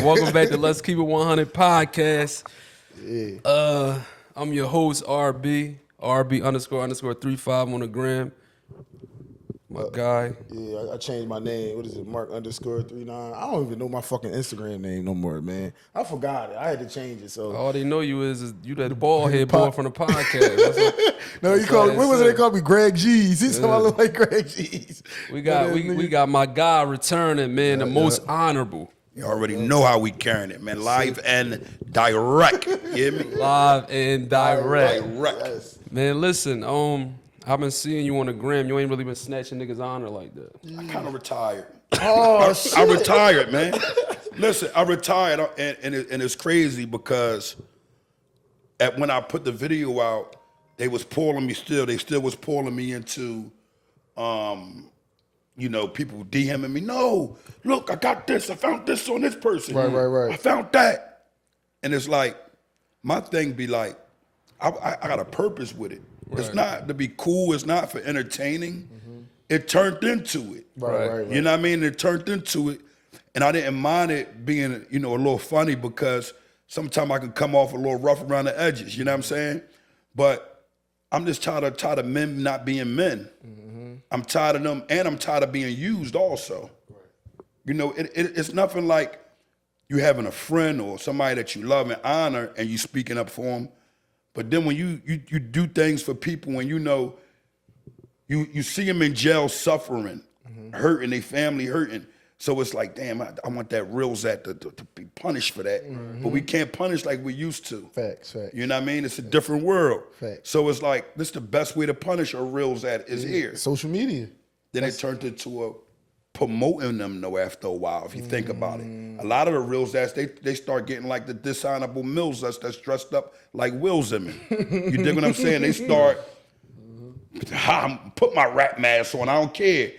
Welcome back to Let's Keep It 100 podcast. Yeah. I'm your host, RB __ 35 on the gram. My guy. Yeah, I changed my name. What is it? Mark _39. I don't even know my fucking Instagram name no more, man. I forgot it. I had to change it. So All they know you is you that bald head boy from the podcast. no, you called. What was it? They called me Greg G's. He said I look like Greg G's. We got my guy returning, man. The most honorable. You already know how we carrying it, man. Live and direct. You hear me? Live and direct. Yes. Man, listen, I've been seeing you on the gram. You ain't really been snatching niggas' honor like that. I kind of retired. Oh shit! I retired, man. Listen, I retired, and it's crazy because when I put the video out, they was pulling me still. They still was pulling me into, people DMing me. No, look, I got this. I found this on this person. Right. I found that, and it's like my thing be like, I got a purpose with it. Right. It's not to be cool. It's not for entertaining. Mm-hmm. It turned into it. Right. You know what I mean? It turned into it. And I didn't mind it being, a little funny because sometimes I can come off a little rough around the edges. You know what I'm saying? But I'm just tired of men not being men. Mm-hmm. I'm tired of them, and I'm tired of being used also. Right. It's nothing like you having a friend or somebody that you love and honor and you speaking up for them. But then when you do things for people and you see them in jail suffering, hurting, their family hurting. So it's like, damn, I want that real Zat to be punished for that. Mm-hmm. But we can't punish like we used to. Facts. You know what I mean? It's a different world. Facts. So it's like, this the best way to punish a real Zat is here. Social media. Then it turned into a promoting them though after a while, if you think about it. A lot of the real Zats, they start getting like the dishonorable mills that's dressed up like Will Zimmerman. You dig what I'm saying? They start, put my rap mask on, I don't care.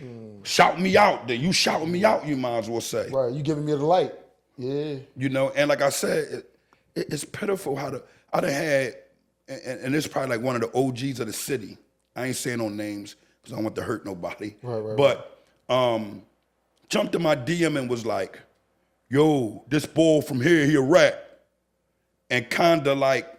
Shout me out, you shouting me out, you might as well say. Right, you giving me the light. Yeah. And like I said, it's pitiful how I done had, and it's probably like one of the OGs of the city. I ain't saying no names because I don't want to hurt nobody. Right. But jumped in my DM and was like, yo, this boy from here, he a rat. And kinda like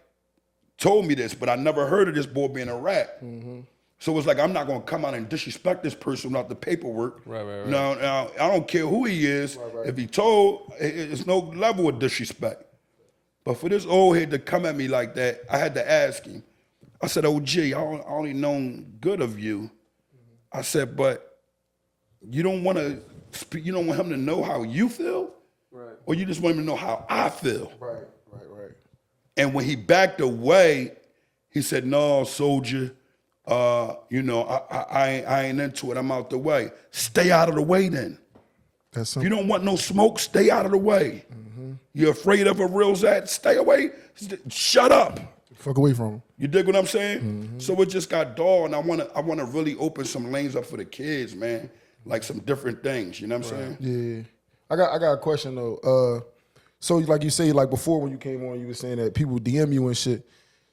told me this, but I never heard of this boy being a rat. Mm-hmm. So it's like, I'm not gonna come out and disrespect this person without the paperwork. Right. Now, I don't care who he is. Right. If he told, it's no level of disrespect. But for this old head to come at me like that, I had to ask him. I said, OG, I only known good of you. Mm-hmm. I said, but you don't want him to know how you feel? Right. Or you just want him to know how I feel? Right. And when he backed away, he said, no, soldier, I ain't into it. I'm out the way. Stay out of the way then. If you don't want no smoke, stay out of the way. Mm-hmm. You're afraid of a real Zat? Stay away. Shut up. Fuck away from him. You dig what I'm saying? Mm-hmm. So it just got dull, and I wanna really open some lanes up for the kids, man. Like some different things, you know what I'm saying? Yeah. I got a question though. So like you say, like before when you came on, you were saying that people DM you and shit.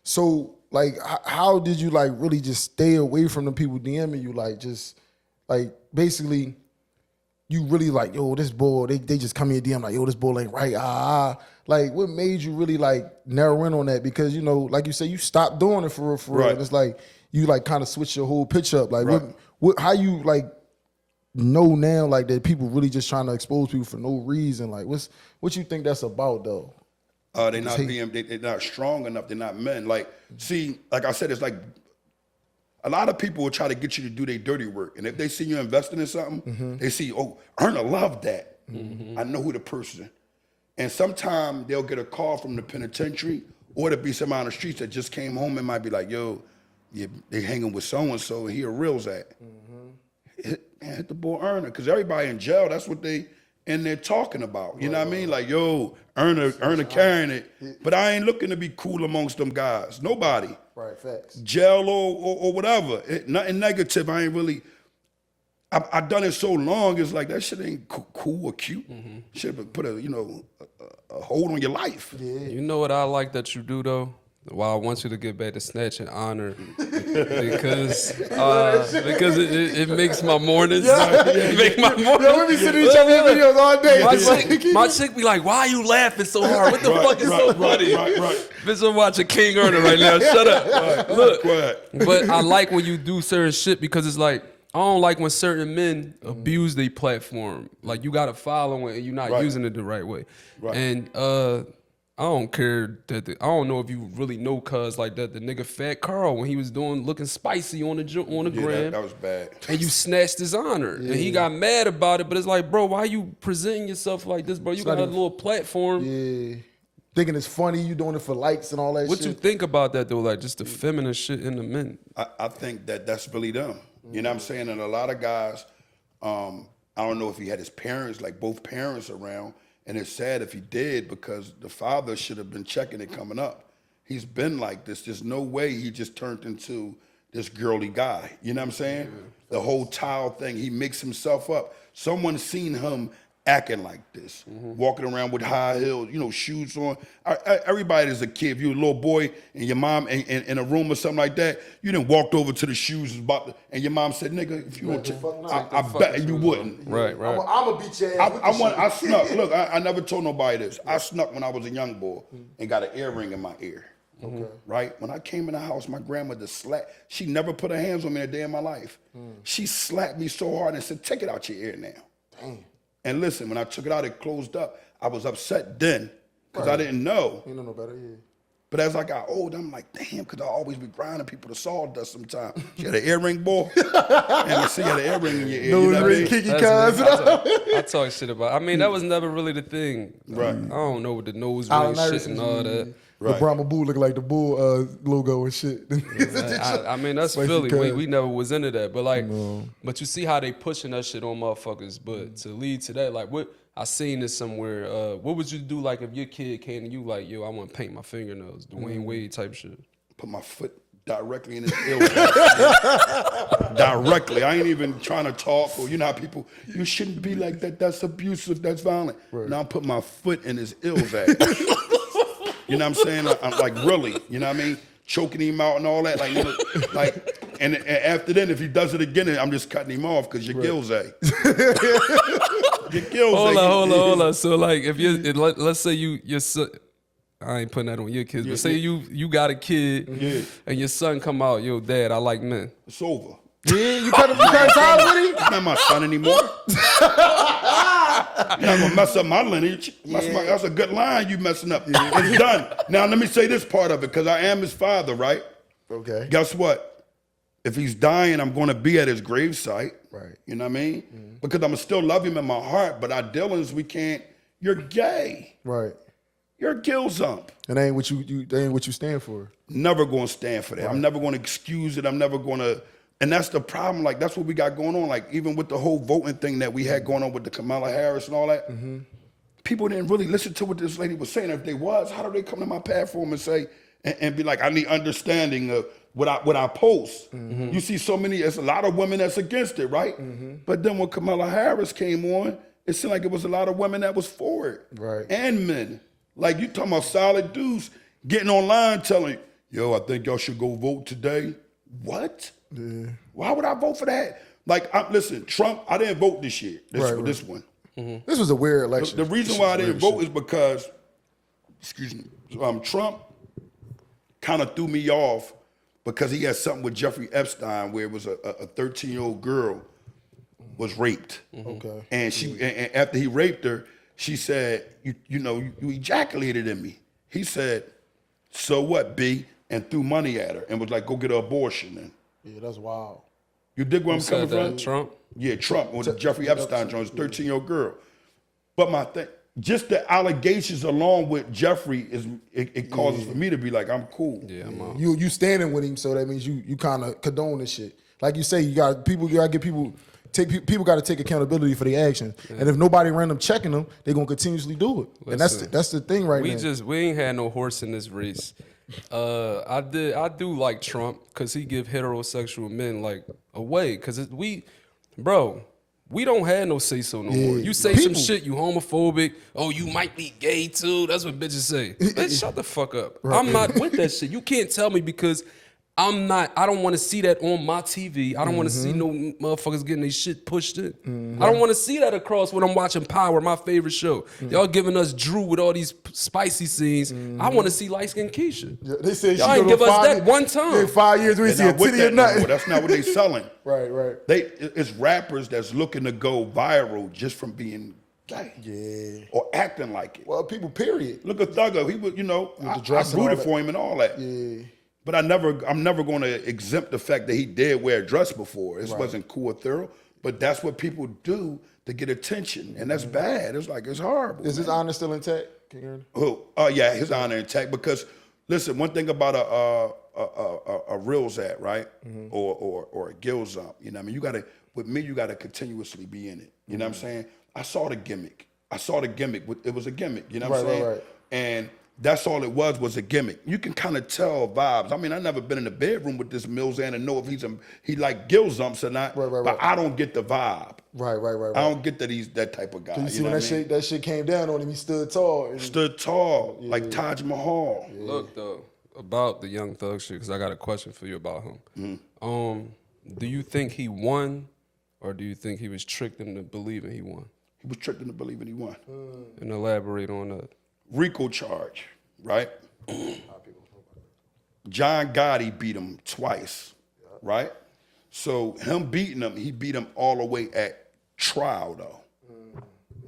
So like, how did you like really just stay away from the people DMing you? Like just like basically, you really like, yo, this boy, they just come in DM like, yo, this boy ain't right. Like what made you really like narrow in on that? Because like you say, you stopped doing it for real. Right. And it's like you like kind of switch your whole pitch up. Like right. what how you like know now like that people really just trying to expose people for no reason? Like what you think that's about though? They're not strong enough. They're not men. Like, see, like I said, it's like a lot of people will try to get you to do their dirty work. And if they see you investing in something, they see, oh, Erna loved that. I know who the person. And sometimes they'll get a call from the penitentiary or to be somebody on the streets that just came home and might be like, yo, they hanging with so-and-so and he a real Zat. Hit the boy Erna, because everybody in jail, that's what they in there talking about. You know what I mean? Like, yo, Erna carrying it. But I ain't looking to be cool amongst them guys. Nobody. Right, facts. Jail or whatever. Nothing negative. I ain't really, I done it so long, it's like that shit ain't cool or cute. Should have put a hold on your life. Yeah. You know what I like that you do though? why I want you to get back to snatch and honor because it makes my mornings. It make my mornings. Yo, we be sitting each other videos all day. My chick be like, "Why are you laughing so hard? What the fuck is so funny?" Right. Bitch, I'm watching King Earner right now. Shut up. Look, Quiet. but I like when you do certain shit because it's like I don't like when certain men abuse their platform. Like you got to follow it and you're not using it the right way. Right. And I don't care that I don't know if you really know cuz like that the nigga Fat Carl when he was looking spicy on the gram. That was bad. And you snatched his honor. And he got mad about it, but it's like, bro, why you presenting yourself like this, bro? You got a little platform. Yeah. Thinking it's funny, you doing it for likes and all that What shit. you think about that though? Like just the feminine shit in the men. I think that's really them. You know what I'm saying? And a lot of guys, I don't know if he had his parents, like both parents around, and it's sad if he did because the father should have been checking it coming up. He's been like this. There's no way he just turned into this girly guy. You know what I'm saying? The whole child thing, he makes himself up. Someone's seen him acting like this, walking around with high heels, shoes on. Everybody is a kid. If you're a little boy and your mom in a room or something like that, you done walked over to the shoes and your mom said, "Nigga, if you want to, I bet you wouldn't." Right. I'm gonna beat your ass. I snuck. Look, I never told nobody this. I snuck when I was a young boy and got an earring in my ear. Okay. Right? When I came in the house, my grandmother slapped. She never put her hands on me a day in my life. She slapped me so hard and said, "Take it out your ear now." Damn. And listen, when I took it out, it closed up. I was upset then because I didn't know. You know no better, yeah. But as I got older, I'm like, damn, because I always be grinding people to sawdust sometimes. You had an earring, boy? And I see you had an earring in your ear. No, you know what I mean? Kiki That's cuz. I talk shit about. I mean, that was never really the thing. Right. I don't know what the nose Allen ring shit Iverson, and all that. The Brahma Bull look like the bull logo and shit. I mean, that's Spicy Philly. cuz. We never was into that. But like, but you see how they pushing that shit on motherfuckers. But to lead to that, like, what I seen this somewhere. What would you do like if your kid came to you like, yo, I want to paint my fingernails, Dwayne Wade type shit? Put my foot directly in his ear. Directly. I ain't even trying to talk or you know how people, you shouldn't be like that. That's abusive. That's violent. Right. Now I put my foot in his ills ass. You know what I'm saying? I'm like, really? You know what I mean? Choking him out and all that. And after then, if he does it again, I'm just cutting him off because your gills a. Your gills Hold on. So like, if let's say your son, I ain't putting that on your kids, but say you got a kid and your son come out, yo, dad, I like men. It's over. Yeah, you cut ties with him? He's not my son anymore. You're not gonna mess up my lineage. That's a good line you messing up. It's done. Now let me say this part of it, because I am his father, right? Okay. Guess what? If he's dying, I'm gonna be at his gravesite. Right. You know what I mean? Because I'm gonna still love him in my heart, but our dealings, we can't. You're gay. Right. You're a gilzump. And that ain't what you stand for. Never gonna stand for that. Right. I'm never gonna excuse it. I'm never gonna. And that's the problem. Like, that's what we got going on. Like, even with the whole voting thing that we had going on with the Kamala Harris and all that, people didn't really listen to what this lady was saying. If they was, how do they come to my platform and say, and be like, I need understanding of what I post? You see so many, there's a lot of women that's against it, right? But then when Kamala Harris came on, it seemed like it was a lot of women that was for it. Right. And men. Like, you talking about solid dudes getting online telling, yo, I think y'all should go vote today. What? Yeah. Why would I vote for that? Like, listen, Trump, I didn't vote this year, this one. This was a weird election. The reason why I didn't vote is because, Trump kind of threw me off because he had something with Jeffrey Epstein where it was a 13-year-old girl was raped. Okay. And and after he raped her, she said, you ejaculated in me. He said, so what, B? And threw money at her and was like, go get an abortion then. Yeah, that's wild. You dig where I'm coming from? Trump? Yeah, Trump with the Jeffrey Epstein joint, 13-year-old girl. But my thing, just the allegations along with Jeffrey it causes for me to be like, I'm cool. Yeah, I'm out. You standing with him, so that means you kind of condone this shit. Like you say, you gotta get people got to take accountability for their actions. Yeah. And if nobody random checking them, they're gonna continuously do it. Listen, and that's the thing right now. We ain't had no horse in this race. I do like Trump because he give heterosexual men like away because we don't have no say so no more. You say some shit, you homophobic. Oh, you might be gay too. That's what bitches say. Bitch, shut the fuck up. Right. I'm not with that shit. You can't tell me because I don't want to see that on my TV. I don't want to see no motherfuckers getting their shit pushed in. I don't want to see that across when I'm watching Power, my favorite show. Y'all giving us Drew with all these spicy scenes. I want to see light-skinned Keisha. Yeah, they said y'all ain't give us that one time. In 5 years, we see a titty or nothing. No, that's not what they selling. Right. It's rappers that's looking to go viral just from being gay. Yeah. Or acting like it. Well, people, period. Look at Thugger. He was, I rooted for him and all that. Yeah. But I'm never going to exempt the fact that he did wear a dress before. This wasn't cool or thorough, but that's what people do to get attention, and that's bad. It's horrible. Is his honor still intact? Can you hear me? Yeah, his honor intact. Because listen, one thing about a real zat, right, or a gill zump, you know what I mean. You gotta continuously be in it. You know what I'm saying? I saw the gimmick. It was a gimmick. You know what I'm saying? Right. And that's all it was a gimmick. You can kind of tell vibes. I mean, I've never been in the bedroom with this Millzan and know if he like gill zumps or not. Right. But I don't get the vibe. Right. I don't get that he's that type of guy. You see when that shit came down on him, he stood tall. Stood tall, like Taj Mahal. Yeah. Look though, about the Young Thug shit, because I got a question for you about him. Do you think he won, or do you think he was tricked into believing he won? He was tricked into believing he won. And elaborate on that. RICO charge, right? John Gotti beat him twice, right? So him beating him, he beat him all the way at trial though.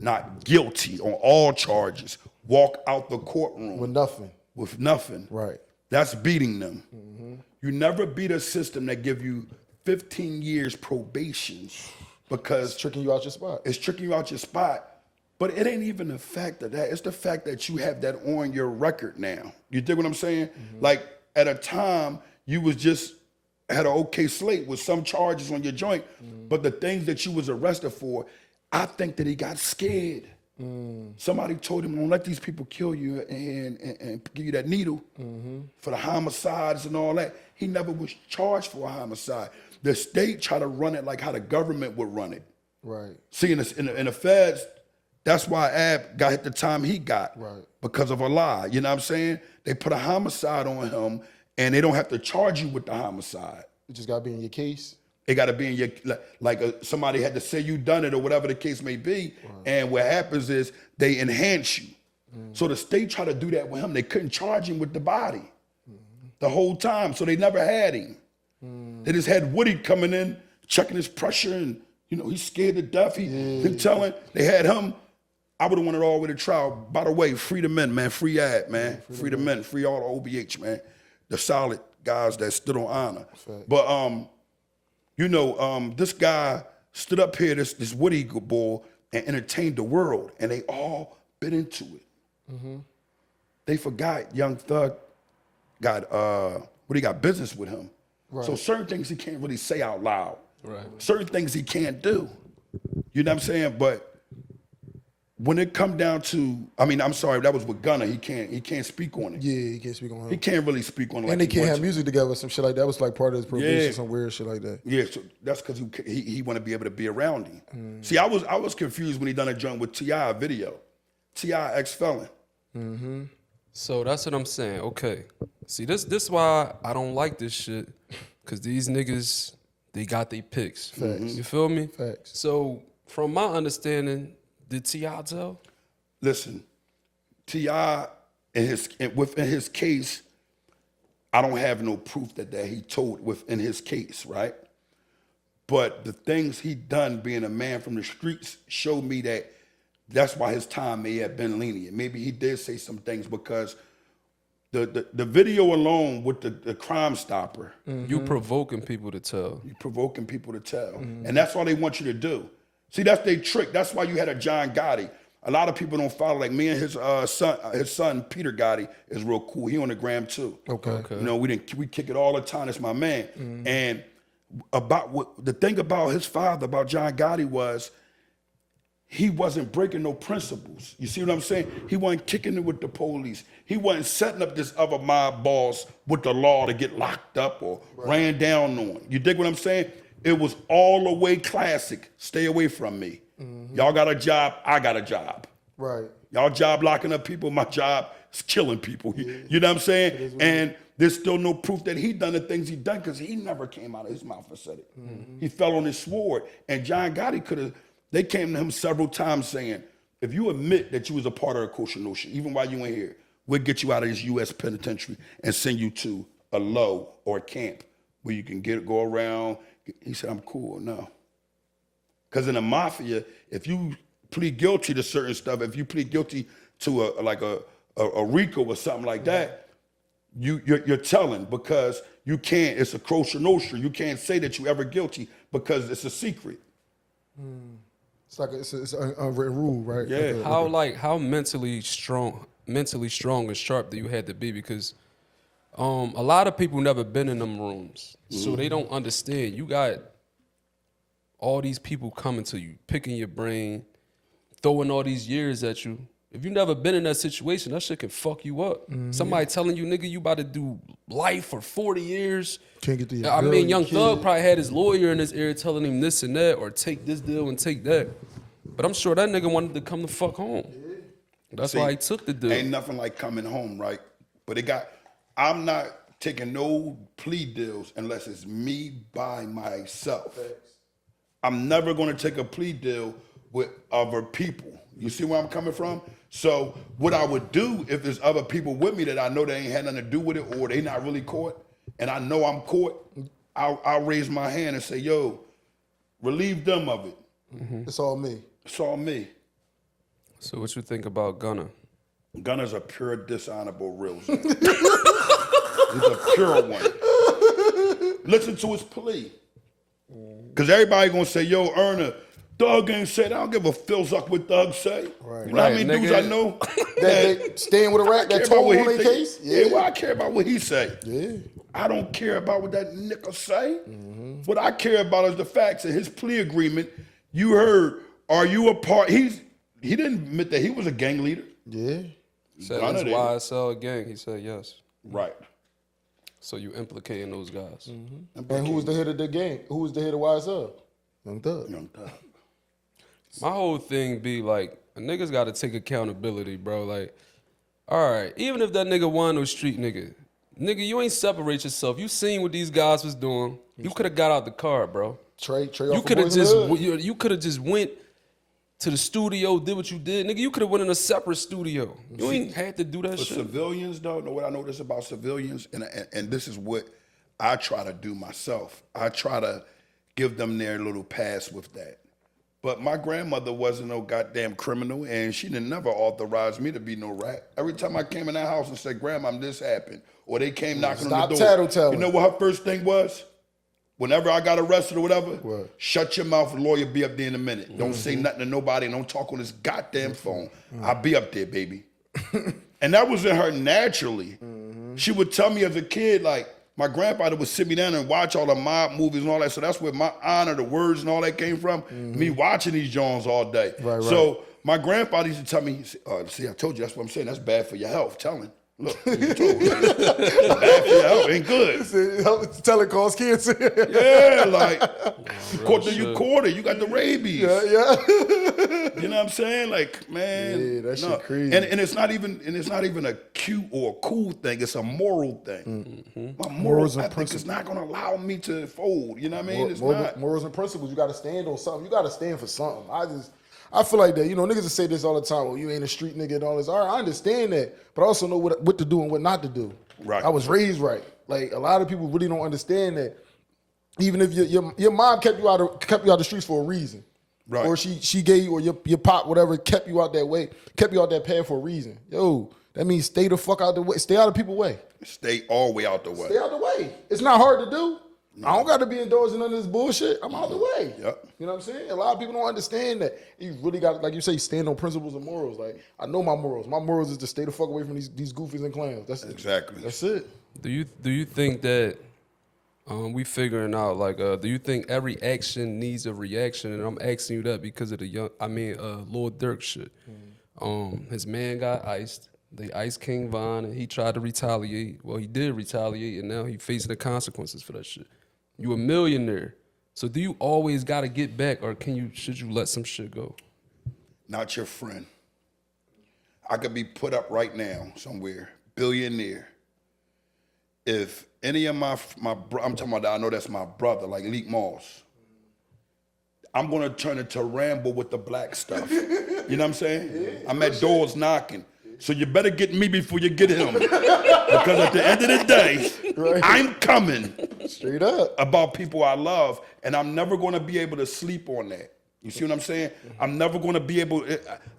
Not guilty on all charges. Walk out the courtroom. With nothing. Right. That's beating them. You never beat a system that give you 15 years probation because It's tricking you out your spot. But it ain't even the fact of that. It's the fact that you have that on your record now. You dig what I'm saying? Like at a time, you was just had an okay slate with some charges on your joint, but the things that you was arrested for, I think that he got scared. Somebody told him, don't let these people kill you and give you that needle for the homicides and all that. He never was charged for a homicide. The state tried to run it like how the government would run it. Right. See, in the feds, that's why Ab got hit the time he got, right, because of a lie. You know what I'm saying? They put a homicide on him, and they don't have to charge you with the homicide. It just got to be in your case. It got to be in your, somebody had to say you done it or whatever the case may be. Right. And what happens is they enhance you. So the state tried to do that with him. They couldn't charge him with the body the whole time, so they never had him. They just had Woody coming in, checking his pressure, and he's scared to death. They telling, they had him. I would have wanted all the way to trial. By the way, free the men, man. Free Ad, man. Free the men. Free all the OBH, man. The solid guys that stood on honor. Fact. But this guy stood up here, this Woody boy, and entertained the world, and they all bit into it. They forgot Young Thug got business with him. Right. So certain things he can't really say out loud. Right. Certain things he can't do. You know what I'm saying? But when it come down to, I'm sorry, that was with Gunna. He can't speak on it. Yeah, he can't speak on it. He can't really speak on it. And they can't have music together, some shit like that. That was like part of his probation, some weird shit like that. Yeah, so that's because he want to be able to be around him. See, I was confused when he done a joint with T.I. video. T.I. ex-felon. So that's what I'm saying. Okay. See, this why I don't like this shit, because these niggas, they got their picks. Facts. You feel me? Facts. So from my understanding, did T.I. tell? Listen, T.I. within his case, I don't have no proof that he told within his case, right? But the things he done being a man from the streets showed me that's why his time may have been lenient. Maybe he did say some things because the video alone with the Crime Stopper. You provoking people to tell. You provoking people to tell. And that's all they want you to do. See, that's their trick. That's why you had a John Gotti. A lot of people don't follow. Like me and his son Peter Gotti is real cool. He on the gram too. Okay. We kick it all the time. That's my man. And the thing about his father, about John Gotti, was he wasn't breaking no principles. You see what I'm saying? He wasn't kicking it with the police. He wasn't setting up this other mob boss with the law to get locked up or ran down on. You dig what I'm saying? it was all the way classic. Stay away from me. Y'all got a job, I got a job. Right. Y'all job locking up people, my job is killing people. You know what I'm saying? And there's still no proof that he done the things he done because he never came out of his mouth and said it. He fell on his sword. And John Gotti could have, they came to him several times saying, if you admit that you was a part of the Kosher Notion, even while you ain't here, we'll get you out of this U.S. penitentiary and send you to a low or a camp where you can go around. He said, I'm cool, no. Because in the mafia, if you plead guilty to certain stuff, if you plead guilty to a RICO or something like that, you're telling because you can't, it's a kosher nostra. You can't say that you ever guilty because it's a secret. It's like it's an unwritten rule, right? Yeah. How mentally strong and sharp do you have to be? Because a lot of people never been in them rooms, so they don't understand. You got all these people coming to you, picking your brain, throwing all these years at you. If you never been in that situation, that shit can fuck you up. Somebody telling you, nigga, you about to do life for 40 years. Can't get the I mean, Young Thug probably had his lawyer in his ear telling him this and that, or take this deal and take that. But I'm sure that nigga wanted to come the fuck home. That's why he took the deal. Ain't nothing like coming home, right? But I'm not taking no plea deals unless it's me by myself. I'm never gonna take a plea deal with other people. You see where I'm coming from? So what I would do if there's other people with me that I know they ain't had nothing to do with it or they not really caught, and I know I'm caught, I'll raise my hand and say, yo, relieve them of it. It's all me. It's all me. So what you think about Gunna? Gunna's a pure dishonorable real He's a pure one. Listen to his plea. Because everybody gonna say, yo, Erna, Thug ain't said, I don't give a fills up what Thug say. Right. You know how many dudes I know that staying with a rat that told on their case? Yeah, well, I care about what he say. Yeah. I don't care about what that nigga say. What I care about is the facts of his plea agreement. You heard, are you a part? He didn't admit that he was a gang leader. Yeah. Said it's YSL gang. He said yes. Right. So you implicating those guys. And who was the head of the gang? Who was the head of YSL? Young Thug. Young Thug. My whole thing be like, a niggas got to take accountability, bro. Like, all right, even if that nigga one or street nigga, you ain't separate yourself. You seen what these guys was doing. You could have got out the car, bro. Trey You could have just went to the studio, did what you did, nigga. You could have went in a separate studio. You ain't had to do that For shit. civilians, though, know what I notice about civilians, and this is what I try to do myself. I try to give them their little pass with that. But my grandmother wasn't no goddamn criminal, and she didn't never authorize me to be no rat. Every time I came in that house and said, Grandma, this happened, or they came knocking on the door. Tattletale. You know what her first thing was? Whenever I got arrested or whatever, shut your mouth, the lawyer be up there in a minute. Don't say nothing to nobody, and don't talk on this goddamn phone. I'll be up there, baby. And that was in her naturally. She would tell me as a kid, like, my grandfather would sit me down and watch all the mob movies and all that. So that's where my honor, the words and all that came from. Me watching these Jones all day. Right. So my grandfather used to tell me, see, I told you, that's what I'm saying. That's bad for your health. Tell him. Look, you told me. Bad for your health. Ain't good. Tell it cause cancer. Yeah, like, you caught it. You got the rabies. Yeah. You know what I'm saying? Like, man. Yeah, that shit crazy. And it's not even a cute or a cool thing. It's a moral thing. My morals and principles is not gonna allow me to fold. You know what I mean? It's not. Morals and principles. You got to stand on something. You got to stand for something. I feel like that. You know, niggas that say this all the time. Well, you ain't a street nigga and all this. All right, I understand that, but I also know what to do and what not to do. Right. I was raised right. Like a lot of people really don't understand that. Even if your mom kept you out of the streets for a reason. Right. Or she gave you, or your pop, whatever, kept you out that way, kept you out that path for a reason. Yo, that means stay the fuck out the way. Stay out of people's way. Stay all the way out the way. Stay out the way. It's not hard to do. No. I don't got to be endorsing none of this bullshit. I'm out the way. Yep. You know what I'm saying? A lot of people don't understand that. You really got to, like you say, stand on principles and morals. Like, I know my morals. My morals is to stay the fuck away from these goofies and clowns. That's it. Exactly. That's it. Do you think that we figuring out, like, do you think every action needs a reaction? And I'm asking you that because of Lil Durk shit. His man got iced. They iced King Von, and he tried to retaliate. Well, he did retaliate, and now he facing the consequences for that shit. You a millionaire. So do you always gotta get back, or should you let some shit go? Not your friend. I could be put up right now somewhere, billionaire. If any of my I'm talking about, I know that's my brother, like Leek Moss. I'm gonna turn into Rambo with the black stuff. You know what I'm saying? Yeah, I'm at doors knocking. So you better get me before you get him. Because at the end of the day, right. I'm coming. Straight up. About people I love, and I'm never gonna be able to sleep on that. You see what I'm saying? I'm never gonna be able,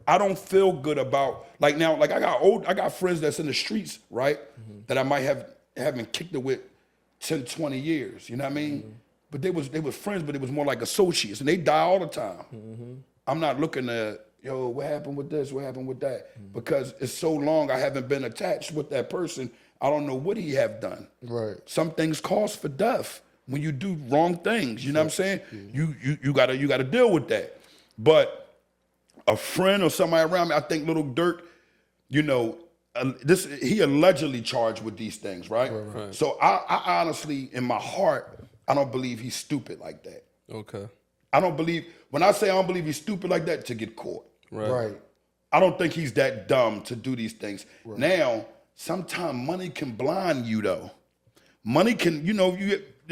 I don't feel good about, like now, like I got friends that's in the streets, right? That I might haven't kicked it with 10, 20 years, you know what I mean? But they was friends, but it was more like associates, and they die all the time. I'm not looking at, yo, what happened with this, what happened with that? Because it's so long I haven't been attached with that person, I don't know what he have done. Right. Some things cause for death when you do wrong things, you know what I'm saying? You gotta deal with that. But a friend or somebody around me, I think Little Dirk, you know, he allegedly charged with these things, right? Right. So I honestly, in my heart, I don't believe he's stupid like that. Okay. I don't believe, when I say I don't believe he's stupid like that, to get caught. Right. I don't think he's that dumb to do these things. Right. Now, sometimes money can blind you though. Money can, you know,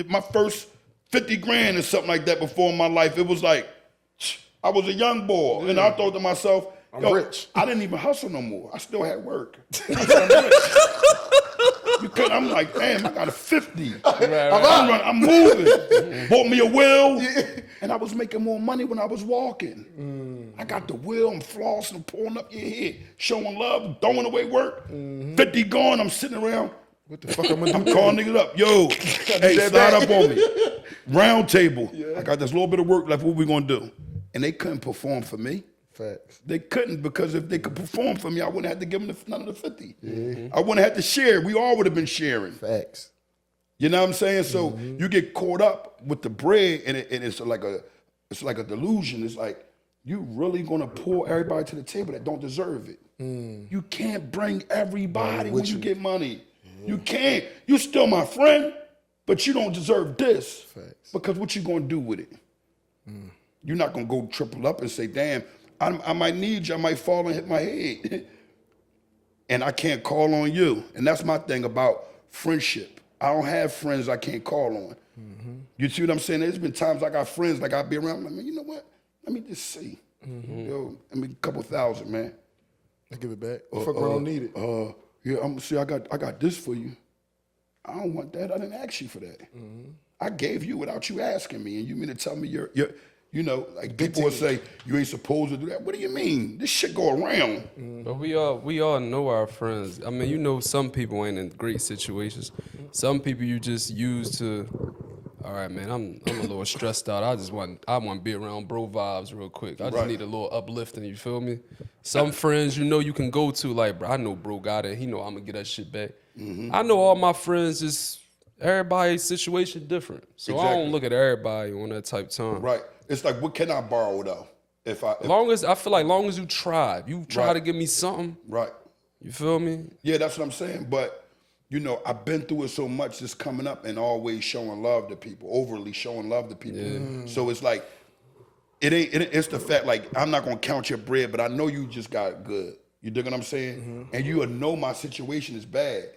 my first 50 grand or something like that before in my life, it was like, I was a young boy. And I thought to myself, I'm rich. I didn't even hustle no more. I still had work. Because I'm like, damn, I got a 50. I'm moving. Bought me a wheel. And I was making more money when I was walking. I got the wheel, I'm flossing, pulling up your head, showing love, throwing away work. 50 gone, I'm sitting around. What the fuck I'm gonna do? I'm calling niggas up. Yo, hey, slide up on me. Round table. I got this little bit of work left, what we gonna do? And they couldn't perform for me. Facts. They couldn't, because if they could perform for me, I wouldn't have to give them none of the 50. I wouldn't have to share. We all would have been sharing. Facts. You know what I'm saying? So you get caught up with the bread, and it's like a delusion. It's like, you really gonna pull everybody to the table that don't deserve it. You can't bring everybody when you get money. You can't. You still my friend, but you don't deserve this. Facts. Because what you gonna do with it? You're not gonna go triple up and say, damn, I might need you, I might fall and hit my head. And I can't call on you. And that's my thing about friendship. I don't have friends I can't call on. You see what I'm saying? There's been times I got friends, like I'll be around, like, man, you know what? Let me just see. Yo, I mean, a couple thousand, man. I give it back. Fuck around, need it. Yeah, I'm see, I got this for you. I don't want that. I didn't ask you for that. I gave you without you asking me, and you mean to tell me you're you know, like people will say, you ain't supposed to do that. What do you mean? This shit go around. But we all know our friends. I mean, you know, some people ain't in great situations. Some people you just use to, all right, man, I'm a little stressed out. I want to be around bro vibes real quick. I just need a little uplifting, you feel me? Some friends, you know, you can go to, like, bro, I know bro got it. He know I'm going to get that shit back. I know all my friends is, everybody's situation different. So I don't look at everybody on that type of time. Right. It's like, what can I borrow though? I feel like long as you try to give me something. Right. You feel me? Yeah, that's what I'm saying. But, you know, I've been through it so much, just coming up and always showing love to people, overly showing love to people. So it's like, it's the fact, like, I'm not gonna count your bread, but I know you just got good. You dig what I'm saying? And you would know my situation is bad.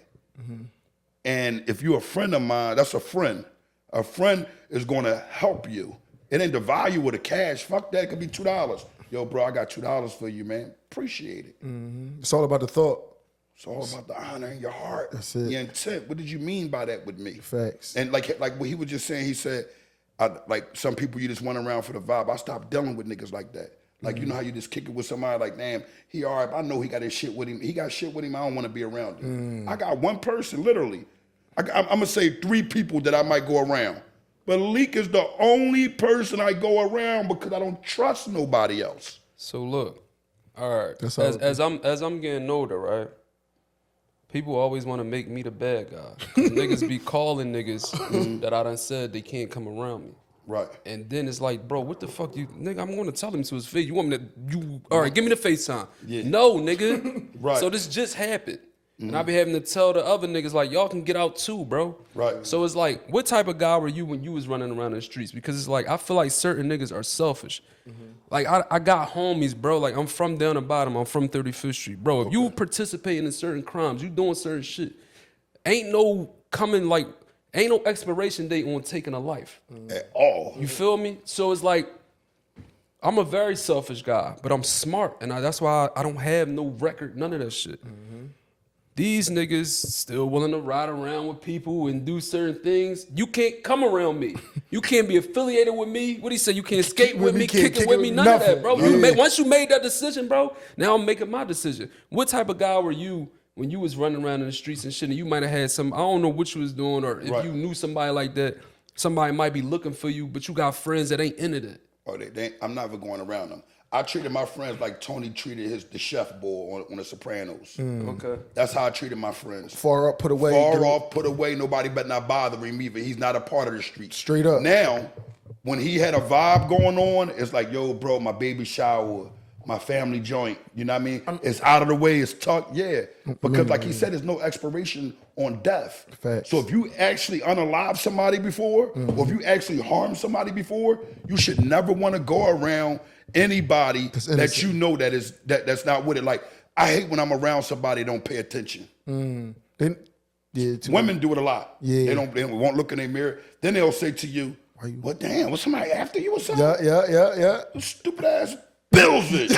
And if you're a friend of mine, that's a friend. A friend is gonna help you. It ain't the value of the cash. Fuck that, it could be $2. Yo, bro, I got $2 for you, man. Appreciate it. It's all about the thought. It's all about the honor in your heart. That's it. Your intent. What did you mean by that with me? Facts. And like what he was just saying, he said, like some people you just went around for the vibe. I stopped dealing with niggas like that. Like, you know how you just kick it with somebody like, damn, he all right, I know he got his shit with him. He got shit with him, I don't want to be around him. I got one person, literally. I'm going to say 3 people that I might go around. But Leek is the only person I go around because I don't trust nobody else. So look, all right, as I'm getting older, right? People always want to make me the bad guy. 'Cause niggas be calling niggas that I done said they can't come around me. Right. And then it's like, bro, what the fuck you, nigga, I'm gonna tell him to his face. You want me to, all right, give me the FaceTime. Yeah. No, nigga. Right. So this just happened. And I be having to tell the other niggas, like, y'all can get out too, bro. Right. So it's like, what type of guy were you when you was running around the streets? Because it's like, I feel like certain niggas are selfish. Like, I got homies, bro. Like, I'm from down the bottom. I'm from 35th Street. Bro, if you participating in certain crimes, you doing certain shit, ain't no expiration date on taking a life. At all. You feel me? So it's like, I'm a very selfish guy, but I'm smart. And that's why I don't have no record, none of that shit. These niggas still willing to ride around with people and do certain things. You can't come around me. You can't be affiliated with me. What do you say? You can't skate with me, kick it with me, none of that, bro. Once you made that decision, bro, now I'm making my decision. What type of guy were you when you was running around in the streets and shit, and you might have had some, I don't know what you was doing, or if you knew somebody like that, somebody might be looking for you, but you got friends that ain't into that. Oh, I'm never going around them. I treated my friends like Tony treated the chef boy on The Sopranos. Okay. That's how I treated my friends. Far up, put away. Far off, put away. Nobody better not bother me, but he's not a part of the street. Straight up. Now, when he had a vibe going on, it's like, yo, bro, my baby shower, my family joint, you know what I mean? It's out of the way, it's tucked, yeah. Because like he said, there's no expiration on death. Facts. So if you actually unalive somebody before, or if you actually harm somebody before, you should never want to go around anybody that you know that's not with it. Like, I hate when I'm around somebody that don't pay attention. Women do it a lot. Yeah. They won't look in their mirror. Then they'll say to you, well, damn, was somebody after you or something? Yeah. Stupid ass bills it.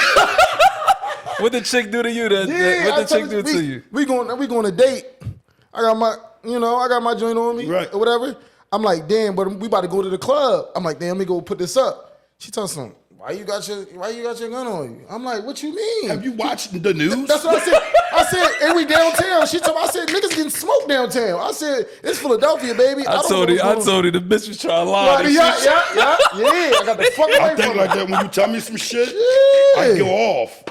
What the chick do to you? What the chick do to you? We going to date. I got my joint on me, right, or whatever. I'm like, damn, but we about to go to the club. I'm like, damn, let me go put this up. She tells me, why you got your gun on you? I'm like, what you mean? Have you watched the news? That's what I said. I said, and we downtown. She told me, I said, niggas getting smoked downtown. I said, it's Philadelphia, baby. I told her the bitch was trying to lie. Yeah. I got the fuck away I think from like her. that when you tell me some shit, I go off.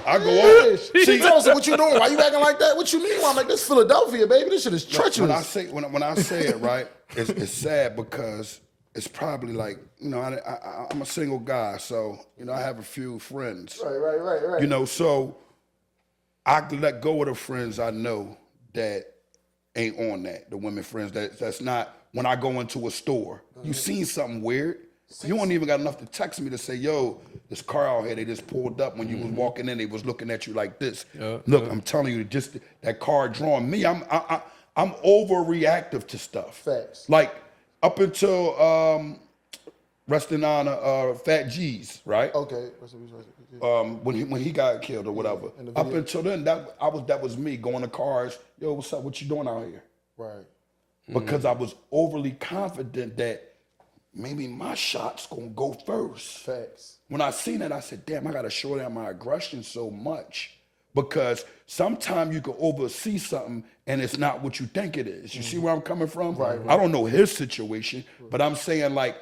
She told us, what you doing? Why you acting like that? What you mean? I'm like, this Philadelphia, baby. This shit is treacherous. When I say it, right, it's sad because it's probably like, I'm a single guy, so, I have a few friends. Right. So I can let go of the friends I know that ain't on that, the women friends that's not, when I go into a store, you seen something weird, you don't even got enough to text me to say, yo, this car out here, they just pulled up when you was walking in, they was looking at you like this. Look, I'm telling you, just that car drawing me, I'm overreactive to stuff. Facts. Like, up until rest in honor, Fat G's, right? Okay. When he got killed or whatever. Up until then, that was me going to cars. Yo, what's up? What you doing out here? Right. Because I was overly confident that maybe my shot's gonna go first. Facts. When I seen that, I said, damn, I gotta show down my aggression so much. Because sometimes you can oversee something and it's not what you think it is. You see where I'm coming from? Right. I don't know his situation, but I'm saying, like,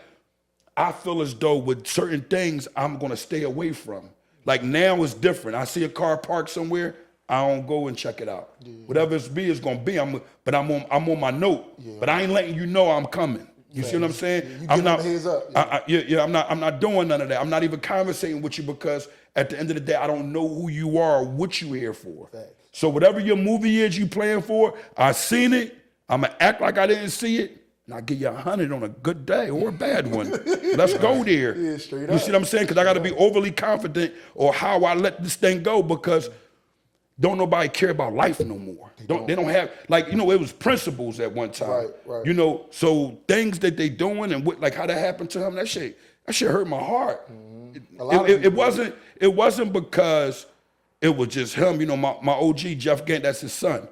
I feel as though with certain things I'm gonna stay away from. Like, now it's different. I see a car parked somewhere, I don't go and check it out. Yeah. Whatever it's gonna be. But I'm on my note. Yeah. But I ain't letting you know I'm coming. You see what I'm saying? I'm not. Heads up. I'm not doing none of that. I'm not even conversating with you because at the end of the day, I don't know who you are or what you here for. Facts. So whatever your movie is you playing for, I seen it. I'ma act like I didn't see it, and I'll give you 100 on a good day or a bad one. Let's go there. Yeah, straight up. You see what I'm saying? Because I got to be overly confident or how I let this thing go because don't nobody care about life no more. They don't have, like, it was principles at one time. Right. So things that they doing and what, like how that happened to him, that shit hurt my heart. It wasn't because it was just him. My OG, Jeff Gant, that's his son.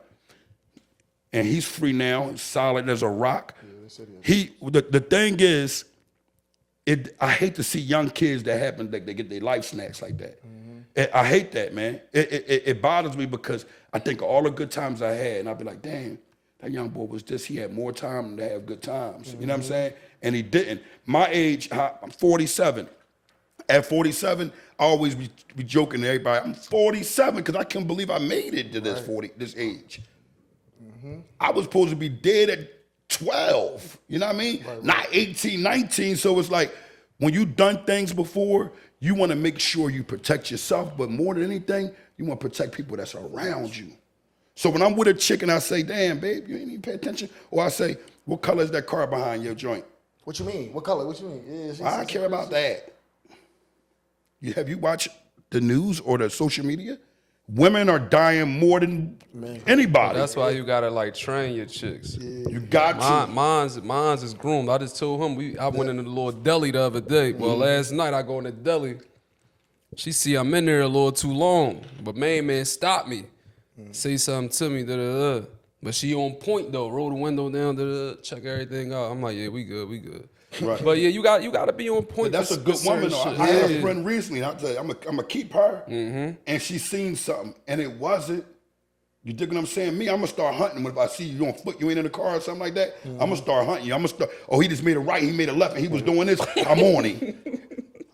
And he's free now, solid as a rock. The thing is, I hate to see young kids that happen, they get their life snatched like that. I hate that, man. It bothers me because I think of all the good times I had, and I'd be like, damn, that young boy he had more time to have good times. You know what I'm saying? And he didn't. My age, I'm 47. At 47, I always be joking to everybody, I'm 47 because I can't believe I made it to this age. I was supposed to be dead at 12, you know what I mean? Not 18, 19, so it's like, when you done things before, you want to make sure you protect yourself, but more than anything, you want to protect people that's around you. So when I'm with a chick and I say, damn, babe, you ain't even pay attention. Or I say, what color is that car behind your joint? What you mean? What color? What you mean? Yeah, I don't care about that. Have you watched the news or the social media? Women are dying more than anybody. That's why you gotta like train your chicks. Yeah. You got to. Mine's is groomed. I just told him I went into the little deli the other day. Well, last night I go in the deli. She see I'm in there a little too long, but man stopped me, say something to me. But she on point though. Roll the window down. Check everything out. I'm like, yeah, we good. Right. But yeah, you got to be on point. But that's a good woman though. I had a friend recently. I tell you, I'm gonna keep her, and she seen something, and it wasn't. You dig what I'm saying? Me, I'm gonna start hunting. If I see you on foot, you ain't in the car or something like that, I'm gonna start hunting you. I'm gonna start. Oh, he just made a right, he made a left, and he was doing this. I'm on him.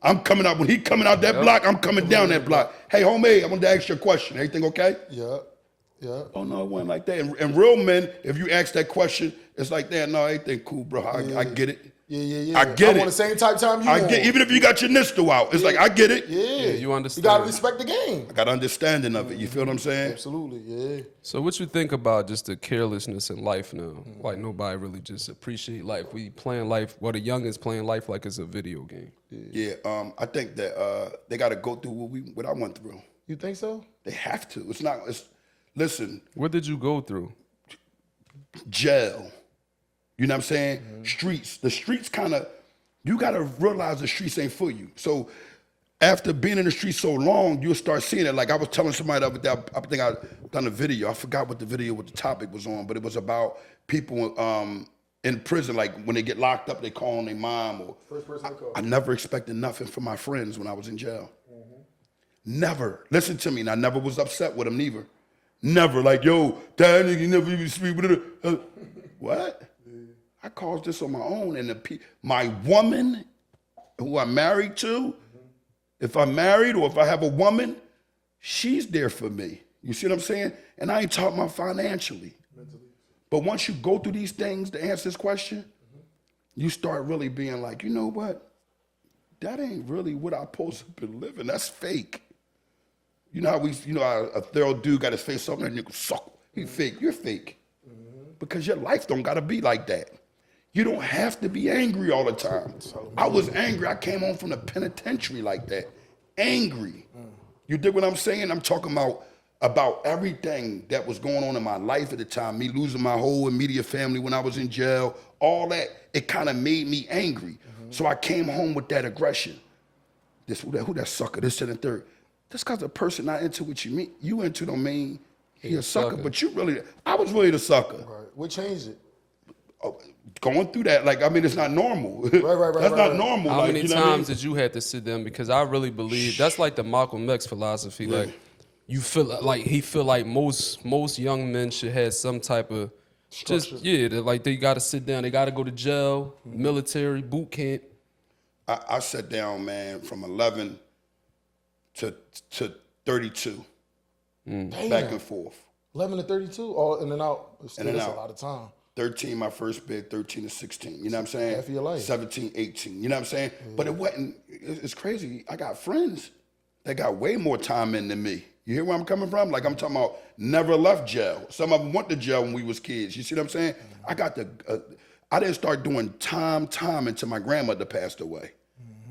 I'm coming out when he coming out that block. I'm coming down that block. Hey, homie, I want to ask you a question. Everything okay? Yeah. Oh no, it wasn't like that. And real men, if you ask that question, it's like that. No, everything cool, bro. I get it. Yeah. I get it. I'm on the same type time you on. Even if you got your nisto out, it's like I get it. Yeah, you understand. You gotta respect the game. I got understanding of it. You feel what I'm saying? Absolutely, yeah. So what you think about just the carelessness in life now? Like nobody really just appreciate life. We playing life. The youngins playing life like it's a video game. Yeah. I think that they got to go through what I went through. You think so? They have to. Listen. What did you go through? Jail. You know what I'm saying? Streets. The streets kind of, you got to realize the streets ain't for you. So after being in the streets so long, you'll start seeing it. Like I was telling somebody the other day, I think I done a video. I forgot what the topic was on, but it was about people in prison. Like when they get locked up, they call on their mom. Or First person to call. I never expected nothing from my friends when I was in jail. Never. Listen to me. And I never was upset with them neither. Never. Like, yo, that nigga never even speak with it. What? I caused this on my own, and my woman, who I'm married to, if I'm married or if I have a woman, she's there for me. You see what I'm saying? And I ain't talking about financially. But once you go through these things to answer this question, you start really being like, you know what? That ain't really what I'm supposed to be living. That's fake. You know how a thorough dude got his face up and that nigga suck. He fake. You're fake. Because your life don't gotta be like that. You don't have to be angry all the time. I was angry. I came home from the penitentiary like that. Angry. You dig what I'm saying? I'm talking about everything that was going on in my life at the time. Me losing my whole immediate family when I was in jail. All that, it kind of made me angry. So I came home with that aggression. Who that sucker, this, and the third. Just because a person not into what you into don't mean he a sucker. But I was really the sucker. Right. What changed it? Going through that, it's not normal. Right. That's not normal. How many times did you have to sit down? Because I really believe that's like the Malcolm X philosophy. Yeah. Like you feel like he feel like most young men should have some type of structure. they got to sit down. They got to go to jail, military, boot camp. I sat down, man, from 11 to 32, back and forth. 11 to 32, all in and out. In and That's out. a lot of time. 13, my first bid, 13 to 16. You know what I'm saying? Half of your life. 17, 18. You know what I'm saying? But it wasn't, it's crazy. I got friends that got way more time in than me. You hear where I'm coming from? Like I'm talking about never left jail. Some of them went to jail when we was kids. You see what I'm saying? I got I didn't start doing time until my grandmother passed away.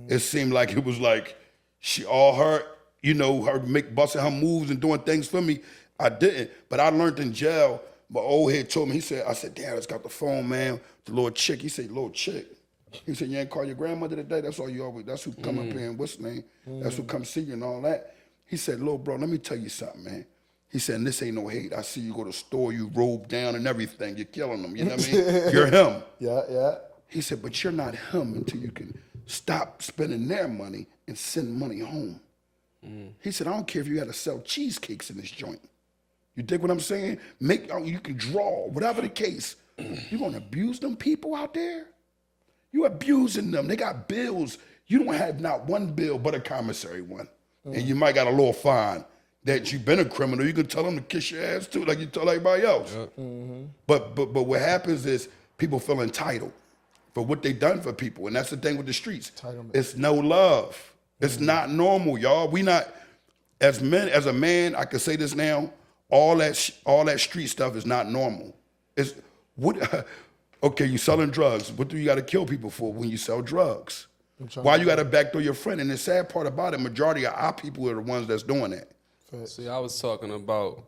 It seemed like it was like her busting her moves and doing things for me. I didn't, but I learned in jail. My old head told me, I said, Dad, I just got the phone, man, the little chick. He said, little chick. He said, you ain't call your grandmother today? That's who come up here and what's the name? That's who come see you and all that. He said, little bro, let me tell you something, man. He said, and this ain't no hate. I see you go to the store, you robe down and everything. You're killing them, you know what I mean? You're him. Yeah. He said, but you're not him until you can stop spending their money and send money home. He said, I don't care if you had to sell cheesecakes in this joint. You dig what I'm saying? You can draw, whatever the case. You gonna abuse them people out there? You abusing them. They got bills. You don't have not one bill but a commissary one. And you might got a little fine that you've been a criminal. You can tell them to kiss your ass too, like you tell everybody else. But what happens is people feel entitled for what they done for people. And that's the thing with the streets. It's no love. It's not normal, y'all. We not, as a man, I can say this now, all that street stuff is not normal. It's what? Okay, you selling drugs. What do you got to kill people for when you sell drugs? Why you got to backdoor your friend? And the sad part about it, majority of our people are the ones that's doing that. See, I was talking about,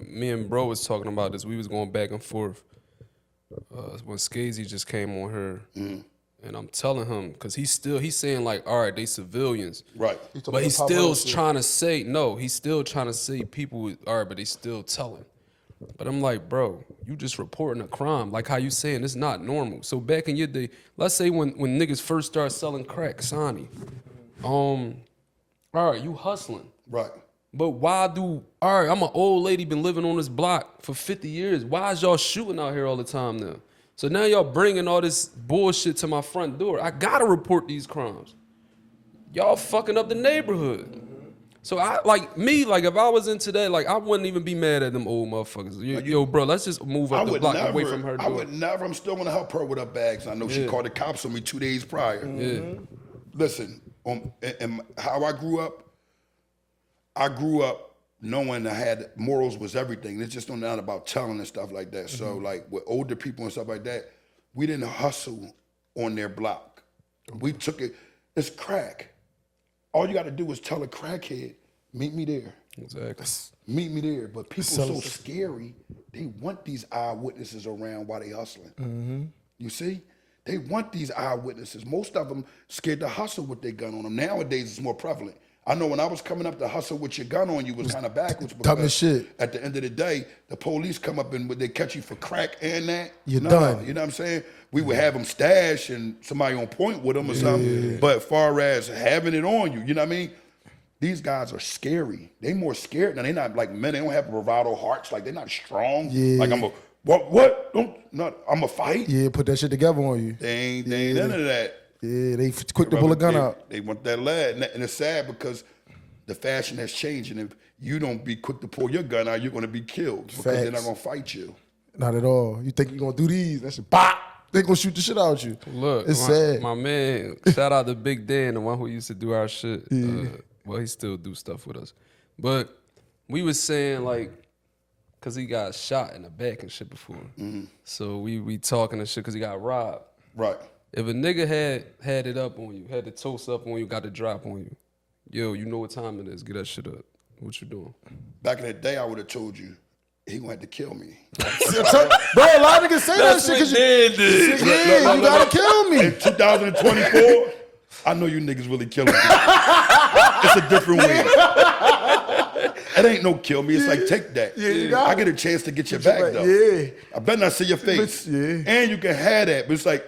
me and bro was talking about this. We was going back and forth when Skazy just came on her. And I'm telling him, because he's saying like, all right, they civilians. Right. But he's still trying to say, no, he's still trying to say people, all right, but they still telling. But I'm like, bro, you just reporting a crime. Like how you saying it's not normal. So back in your day, let's say when niggas first started selling crack, Sonny, all right, you hustling. Right. But why all right, I'm an old lady, been living on this block for 50 years. Why is y'all shooting out here all the time now? So now y'all bringing all this bullshit to my front door. I gotta report these crimes. Y'all fucking up the neighborhood. So if I was in today, like I wouldn't even be mad at them old motherfuckers. Yo, bro, let's just move up the block away from her door. I would never. I'm still gonna help her with her bags. I know she called the cops on me 2 days prior. Listen, and how I grew up knowing I had morals was everything. It's just not about telling and stuff like that. So like with older people and stuff like that, we didn't hustle on their block. We took it. It's crack. All you got to do is tell a crackhead, meet me there. Exactly. Meet me there. But people so scary, they want these eyewitnesses around while they hustling. You see? They want these eyewitnesses. Most of them scared to hustle with their gun on them. Nowadays, it's more prevalent. I know when I was coming up to hustle with your gun on you was kind of backwards. Dumb as shit. At the end of the day, the police come up and they catch you for crack and that. You're done. You know what I'm saying? We would have them stashed and somebody on point with them or something. But far as having it on you, you know what I mean? These guys are scary. They more scared. Now, they not like men. They don't have bravado hearts. Like, they're not strong. Like, I'm a fight. Yeah, put that shit together on you. They ain't none of that. Yeah, they quick to pull a gun out. They want that lead. And it's sad because the fashion has changed. And if you don't be quick to pull your gun out, you're going to be killed because they're not going to fight you. Not at all. You think you're going to do these? That shit, pop! They going to shoot the shit out you. Look, it's sad. My man, shout out to Big Dan, the one who used to do our shit. Well, he still do stuff with us. But we was saying, like, because he got shot in the back and shit before. So we talking and shit because he got robbed. Right. If a nigga had it up on you, had the toast up on you, got the drop on you, yo, you know what time it is. Get that shit up. What you doing? Back in the day, I would have told you, he gonna have to kill me. Bro, a lot of niggas say that shit because you gotta kill me. In 2024, I know you niggas really killing me. It's a different way. It ain't no kill me. It's like, take that. I get a chance to get your back, though. I better not see your face. And you can have that, but it's like,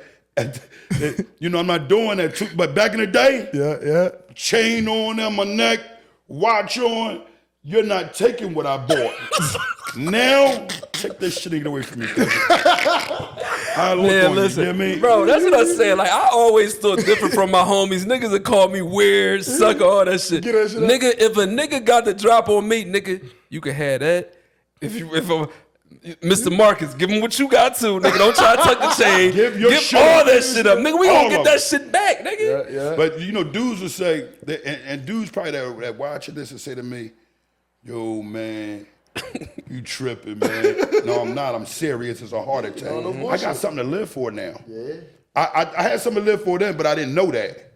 you know, I'm not doing that too. But back in the day, chain on on my neck, watch on, you're not taking what I bought. Now, take this shit away from me. I look on listen, you, hear me? bro, that's what I'm saying. Like, I always thought different from my homies. Niggas would call me weird, sucker, all that shit. Nigga, if a nigga got the drop on me, nigga, you can have that. If Mr. Marcus, give him what you got to, nigga. Don't try to tuck the chain. Give all that shit up. Nigga, we gonna get that shit back, nigga. But, you know, dudes will say, and dudes probably that watching this will say to me, yo, man, you tripping, man. No, I'm not. I'm serious. It's a heart attack. I got something to live for now. I had something to live for then, but I didn't know that.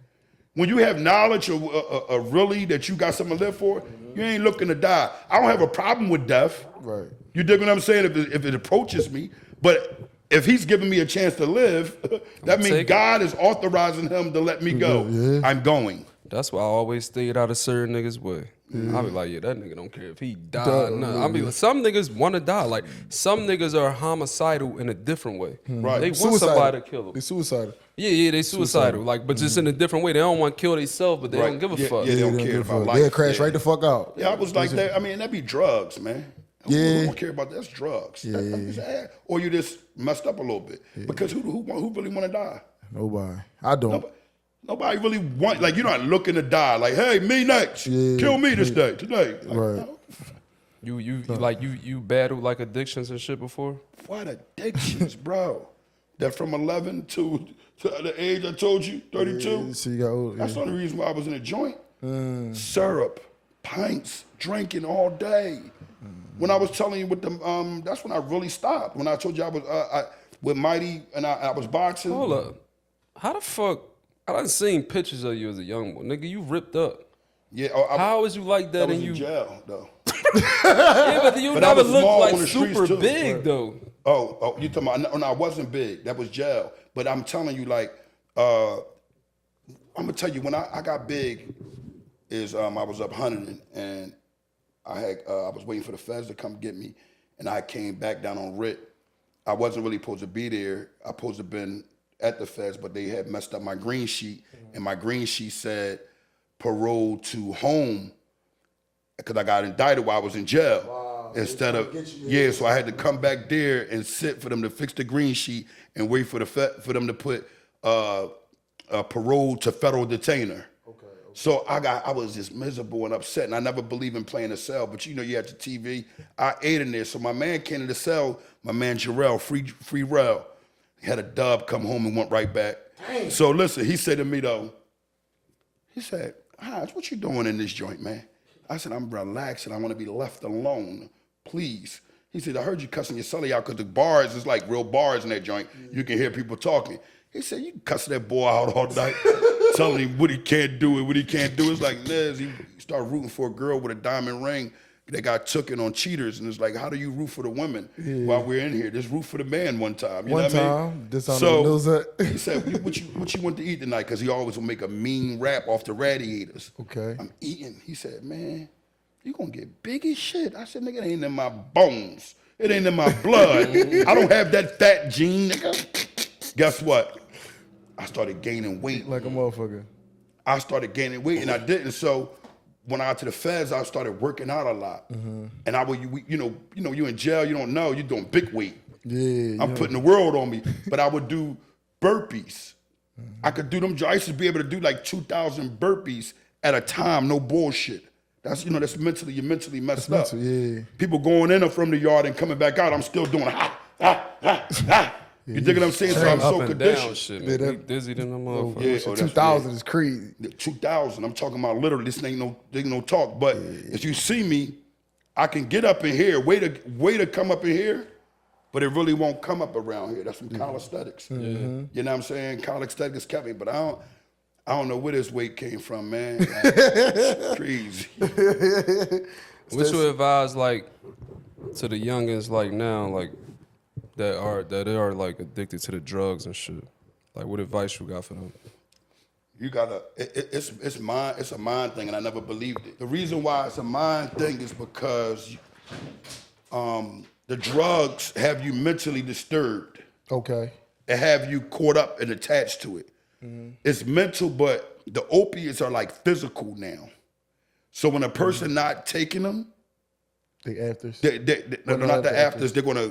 When you have knowledge of really that you got something to live for, you ain't looking to die. I don't have a problem with death. Right. You dig what I'm saying? If it approaches me, but if he's giving me a chance to live, that means God is authorizing him to let me go. I'm going. That's why I always stayed out of certain niggas' way. I be like, yeah, that nigga don't care if he died. I be like, some niggas want to die. Like, some niggas are homicidal in a different way. Right. They want somebody to kill them. They suicidal. Yeah, they suicidal. Like, but just in a different way. They don't want to kill themselves, but they don't give a fuck. Yeah, they don't care about life. They'll crash right the fuck out. Yeah, I was like that. I mean, that'd be drugs, man. Who don't care about that? That's drugs. Or you just messed up a little bit. Because who really want to die? Nobody. I don't. Nobody really want, like, you're not looking to die. Like, hey, me next. Kill me today. Like, right. No. You battled like addictions and shit before? What addictions, bro? That from 11 to the age I told you, 32. So you got old, That's the only reason why I was in a joint. Syrup, pints, drinking all day. When I was telling you with the, that's when I really stopped. When I told you I was with Mighty and I was boxing. Hold up. How the fuck? I done seen pictures of you as a young boy. Nigga, you ripped up. Yeah. How was you like that? I was And in you jail though. Yeah, but you But I never was small looked on like the streets, super too. big though. Oh, you talking about? No, I wasn't big. That was jail. But I'm telling you, like, I'm gonna tell you when I got big, is I was up hunting and I was waiting for the feds to come get me, and I came back down on writ. I wasn't really supposed to be there. I supposed to have been at the feds, but they had messed up my green sheet, and my green sheet said parole to home because I got indicted while I was in jail. Wow. Instead of so I had to come back there and sit for them to fix the green sheet and wait for for them to put a parole to federal detainer. Okay. So I was just miserable and upset, and I never believed in playing a cell. But you know, you had the TV. I ate in there, so my man came to the cell. My man Jarrell, free Rel, he had a dub, come home and went right back. Dang. So listen, he said to me though, he said, "Hans, what you doing in this joint, man?" I said, "I'm relaxing. I want to be left alone, please." He said, "I heard you cussing your celly out because the bars is like real bars in that joint. You can hear people talking." He said, "You can cuss that boy out all night, telling him what he can't do and what he can't do." It's like, Liz, he started rooting for a girl with a diamond ring that got tooken on cheaters. And it's like, how do you root for the women while we're in here? Just root for the man one time. You know what I mean? This time so he said, what you want to eat tonight? Because he always will make a mean rap off the radiators. Okay. I'm eating. He said, "Man, you gonna get big as shit." I said, "Nigga, it ain't in my bones. It ain't in my blood. I don't have that fat gene, nigga." Guess what? I started gaining weight. Like a motherfucker. I started gaining weight and I didn't. So when I got to the feds, I started working out a lot. And I would, you know, you in jail, you don't know, you're doing big weight. Yeah. I'm putting the world on me. But I would do burpees. I could do them. I used to be able to do like 2,000 burpees at a time, no bullshit. That's, you know, that's mentally, you're mentally messed up. Yeah. People going in from the yard and coming back out, I'm still doing You dig what I'm saying? So I'm so conditioned. Shit, man. Yeah, Dizzy than them motherfuckers. Yeah, 2000 is crazy. 2,000. I'm talking about literally. This ain't no talk. But if you see me, I can get up in here, way to come up in here, but it really won't come up around here. That's from calisthenics. You know what I'm saying? Calisthenics kept me, but I don't know where this weight came from, man. Like, it's crazy. What you advise like to the youngins like now, like that are like addicted to the drugs and shit? Like, what advice you got for them? You gotta. It's a mind thing, and I never believed it. The reason why it's a mind thing is because the drugs have you mentally disturbed. Okay. They have you caught up and attached to it. It's mental, but the opiates are like physical now. So when a person not taking them, the afters. they're not the afters. They're gonna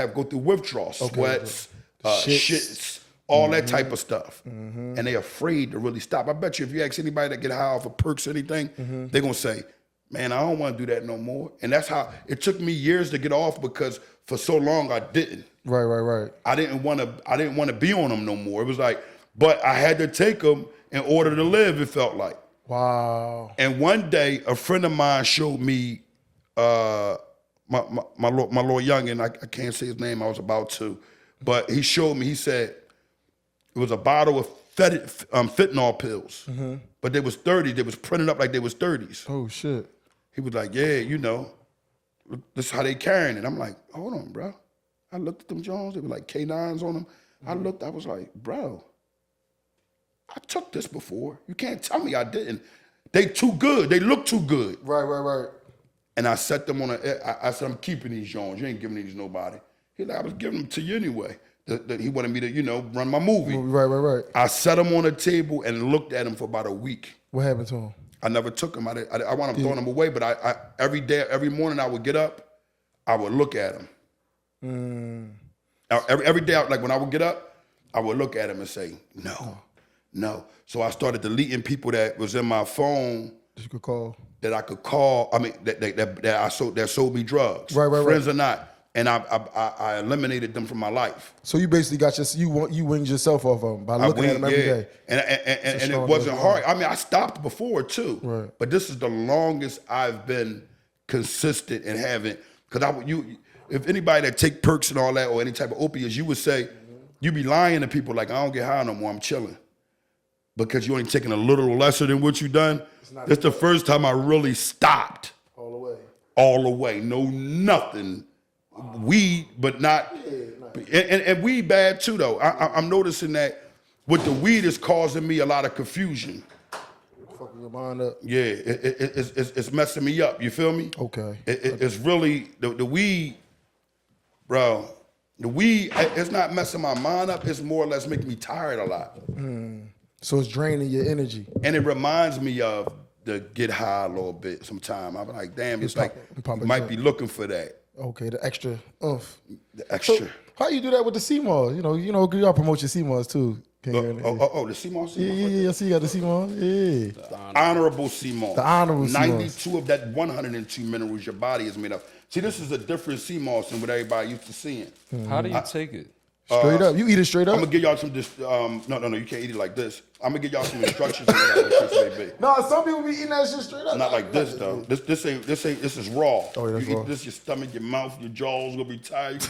go through withdrawal, sweats, shits, all that type of stuff, and they're afraid to really stop. I bet you if you ask anybody that get high off of perks or anything, they're gonna say, "Man, I don't want to do that no more." And that's how it took me years to get off, because for so long I didn't. Right. I didn't want to be on them no more. It was like, but I had to take them in order to live. It felt like. Wow. And one day, a friend of mine showed me my little youngin'. I can't say his name. I was about to, but he showed me. He said it was a bottle of fentanyl pills, but they was 30. They was printed up like they was 30s. Oh shit. He was like, "Yeah, you know, this is how they carrying it." I'm like, "Hold on, bro." I looked at them Jones. They were like K9s on them. I looked. I was like, "Bro, I took this before. You can't tell me I didn't. They too good. They look too good." Right. And I set them on I said, "I'm keeping these Jones. You ain't giving these to nobody." He like, "I was giving them to you anyway." That he wanted me to, you know, run my movie. Right. I set them on a table and looked at them for about a week. What happened to him? I never took them. I wound up throwing them away, but I every morning I would get up, I would look at them. Now, every day, like when I would get up, I would look at them and say, no. So I started deleting people that was in my phone that you could call. That I could call. I mean, that sold me drugs. Right. Friends or not. And I eliminated them from my life. So you basically got you winged yourself off of them by looking at them every day. And it wasn't hard. I mean, I stopped before too. Right. But this is the longest I've been consistent in having. Because if anybody that take perks and all that or any type of opiates, you would say, you be lying to people like, I don't get high no more, I'm chilling. Because you ain't taking a little lesser than what you done. That's the first time I really stopped. All the way. All the way. No nothing. Weed, but not. And weed bad too, though. I'm noticing that with the weed is causing me a lot of confusion. Fucking your mind up. Yeah, it's messing me up. You feel me? Okay. It's really, the weed, bro, the weed, it's not messing my mind up. It's more or less making me tired a lot. So it's draining your energy. And it reminds me of the get high a little bit sometime. I'm like, damn, it's like, you might be looking for that. Okay, the extra oomph. The extra. So how you do that with the CMOS? You know, y'all promote your CMOS too. The CMOS? Yeah, I see you got the CMOS. Yeah. The honorable CMOS. The honorable CMOS. 92 of that 102 minerals your body is made of. See, this is a different CMOS than what everybody used to seeing. How do you take it? Straight up. You eat it straight up? I'm gonna give y'all some. No, you can't eat it like this. I'm gonna give y'all some instructions on what that may be. No, some people be eating that shit straight up. Not like this though. This is raw. Oh, yeah, that's you raw. eat this, your stomach, your mouth, your jaws gonna be tired.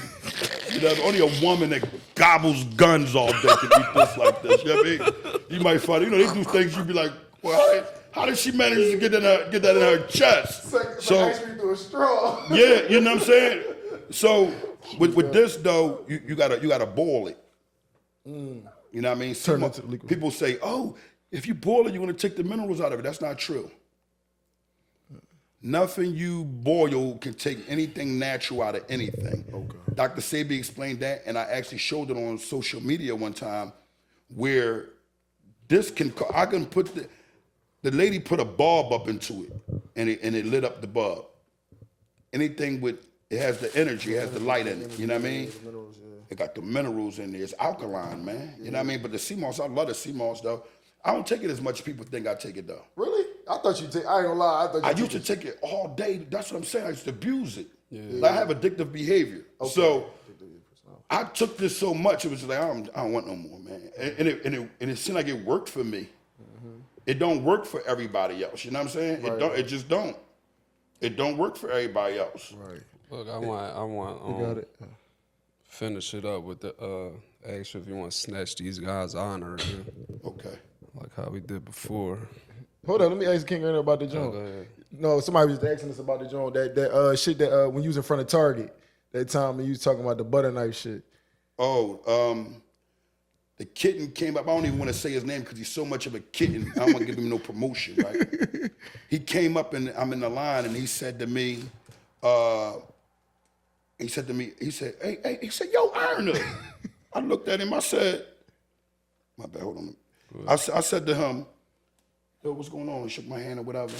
You know, only a woman that gobbles guns all day can eat this like this. You know what I mean? You might find, they do things you be like, well, how did she manage to get that in her chest? It's like ice cream through a straw. Yeah, you know what I'm saying? So with this though, you gotta boil it. You know what I mean? Turn it to liquid. People say, oh, if you boil it, you're gonna take the minerals out of it. That's not true. Nothing you boil can take anything natural out of anything. Okay. Dr. Sebi explained that, and I actually showed it on social media one time, where I can put the lady put a bulb up into it, and it lit up the bulb. Anything it has the energy, it has the light in it. You know what I mean? It got the minerals in there. It's alkaline, man. You know what I mean? But the CMOS, I love the CMOS though. I don't take it as much as people think I take it though. Really? I thought you take. I ain't gonna lie. I used to take it all day. That's what I'm saying. I used to abuse it. Yeah. Like I have addictive behavior. Okay. So I took this so much. It was like I don't want no more, man. And it seemed like it worked for me. Mm-hmm. It don't work for everybody else. You know what I'm saying? Right. It just don't. It don't work for everybody else. Right. Look, I want. You got it. Finish it up with the ask if you want to snatch these guys' honor again. Okay. Like how we did before. Hold on, let me ask King Ernie about the joint. Go ahead. No, somebody was asking us about the joint. That shit that when you was in front of Target, that time when you was talking about the butter knife shit. Oh, the kitten came up. I don't even want to say his name because he's so much of a kitten. I don't want to give him no promotion, right? He came up and I'm in the line and he said to me, he said, hey, he said, yo, Ironer. I looked at him, I said, my bad, hold on. I said to him, yo, what's going on? He shook my hand or whatever.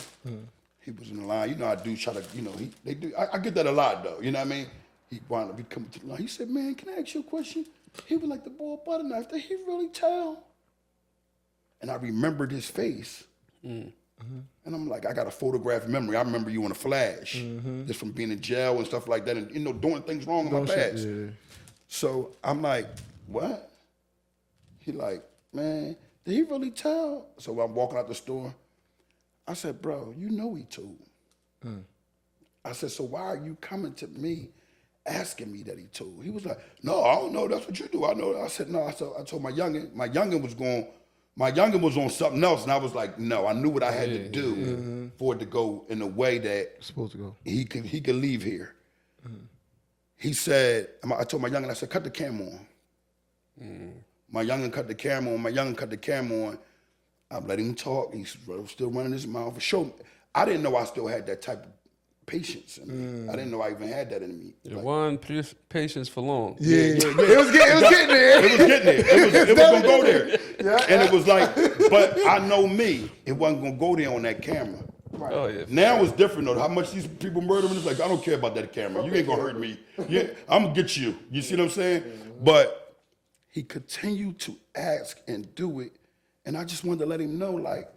He was in the line. You know, I do try to, you know, they do. I get that a lot though. You know what I mean? He wound up coming to the line. He said, man, can I ask you a question? He was like the boy butter knife. Did he really tell? And I remembered his face. And I'm like, I got a photographic memory. I remember you in a flash, just from being in jail and stuff like that, and you know, doing things wrong in my past. Yeah. So I'm like, what? He like, man, did he really tell? So I'm walking out the store. I said, bro, you know he told. I said, so why are you coming to me asking me that he told? He was like, no, I don't know. That's what you do. I know. I said, no. I told my youngin. My youngin was on something else, and I was like, no. I knew what I had to do for it to go in a way that it's supposed to go. He could leave here. He said, I told my youngin, I said, cut the camera on. My youngin cut the camera on. I let him talk. He's still running his mouth. I didn't know I still had that type of patience in me. I didn't know I even had that in me. It wasn't patience for long. Yeah. It was getting there. It was getting there. It was gonna go there. Yeah. And it was like, but I know me, it wasn't gonna go there on that camera. Right. Oh, yeah. Now it's different though. How much these people murdering? It's like, I don't care about that camera. You ain't gonna hurt me. Yeah, I'm gonna get you. You see what I'm saying? But he continued to ask and do it, and I just wanted to let him know, like,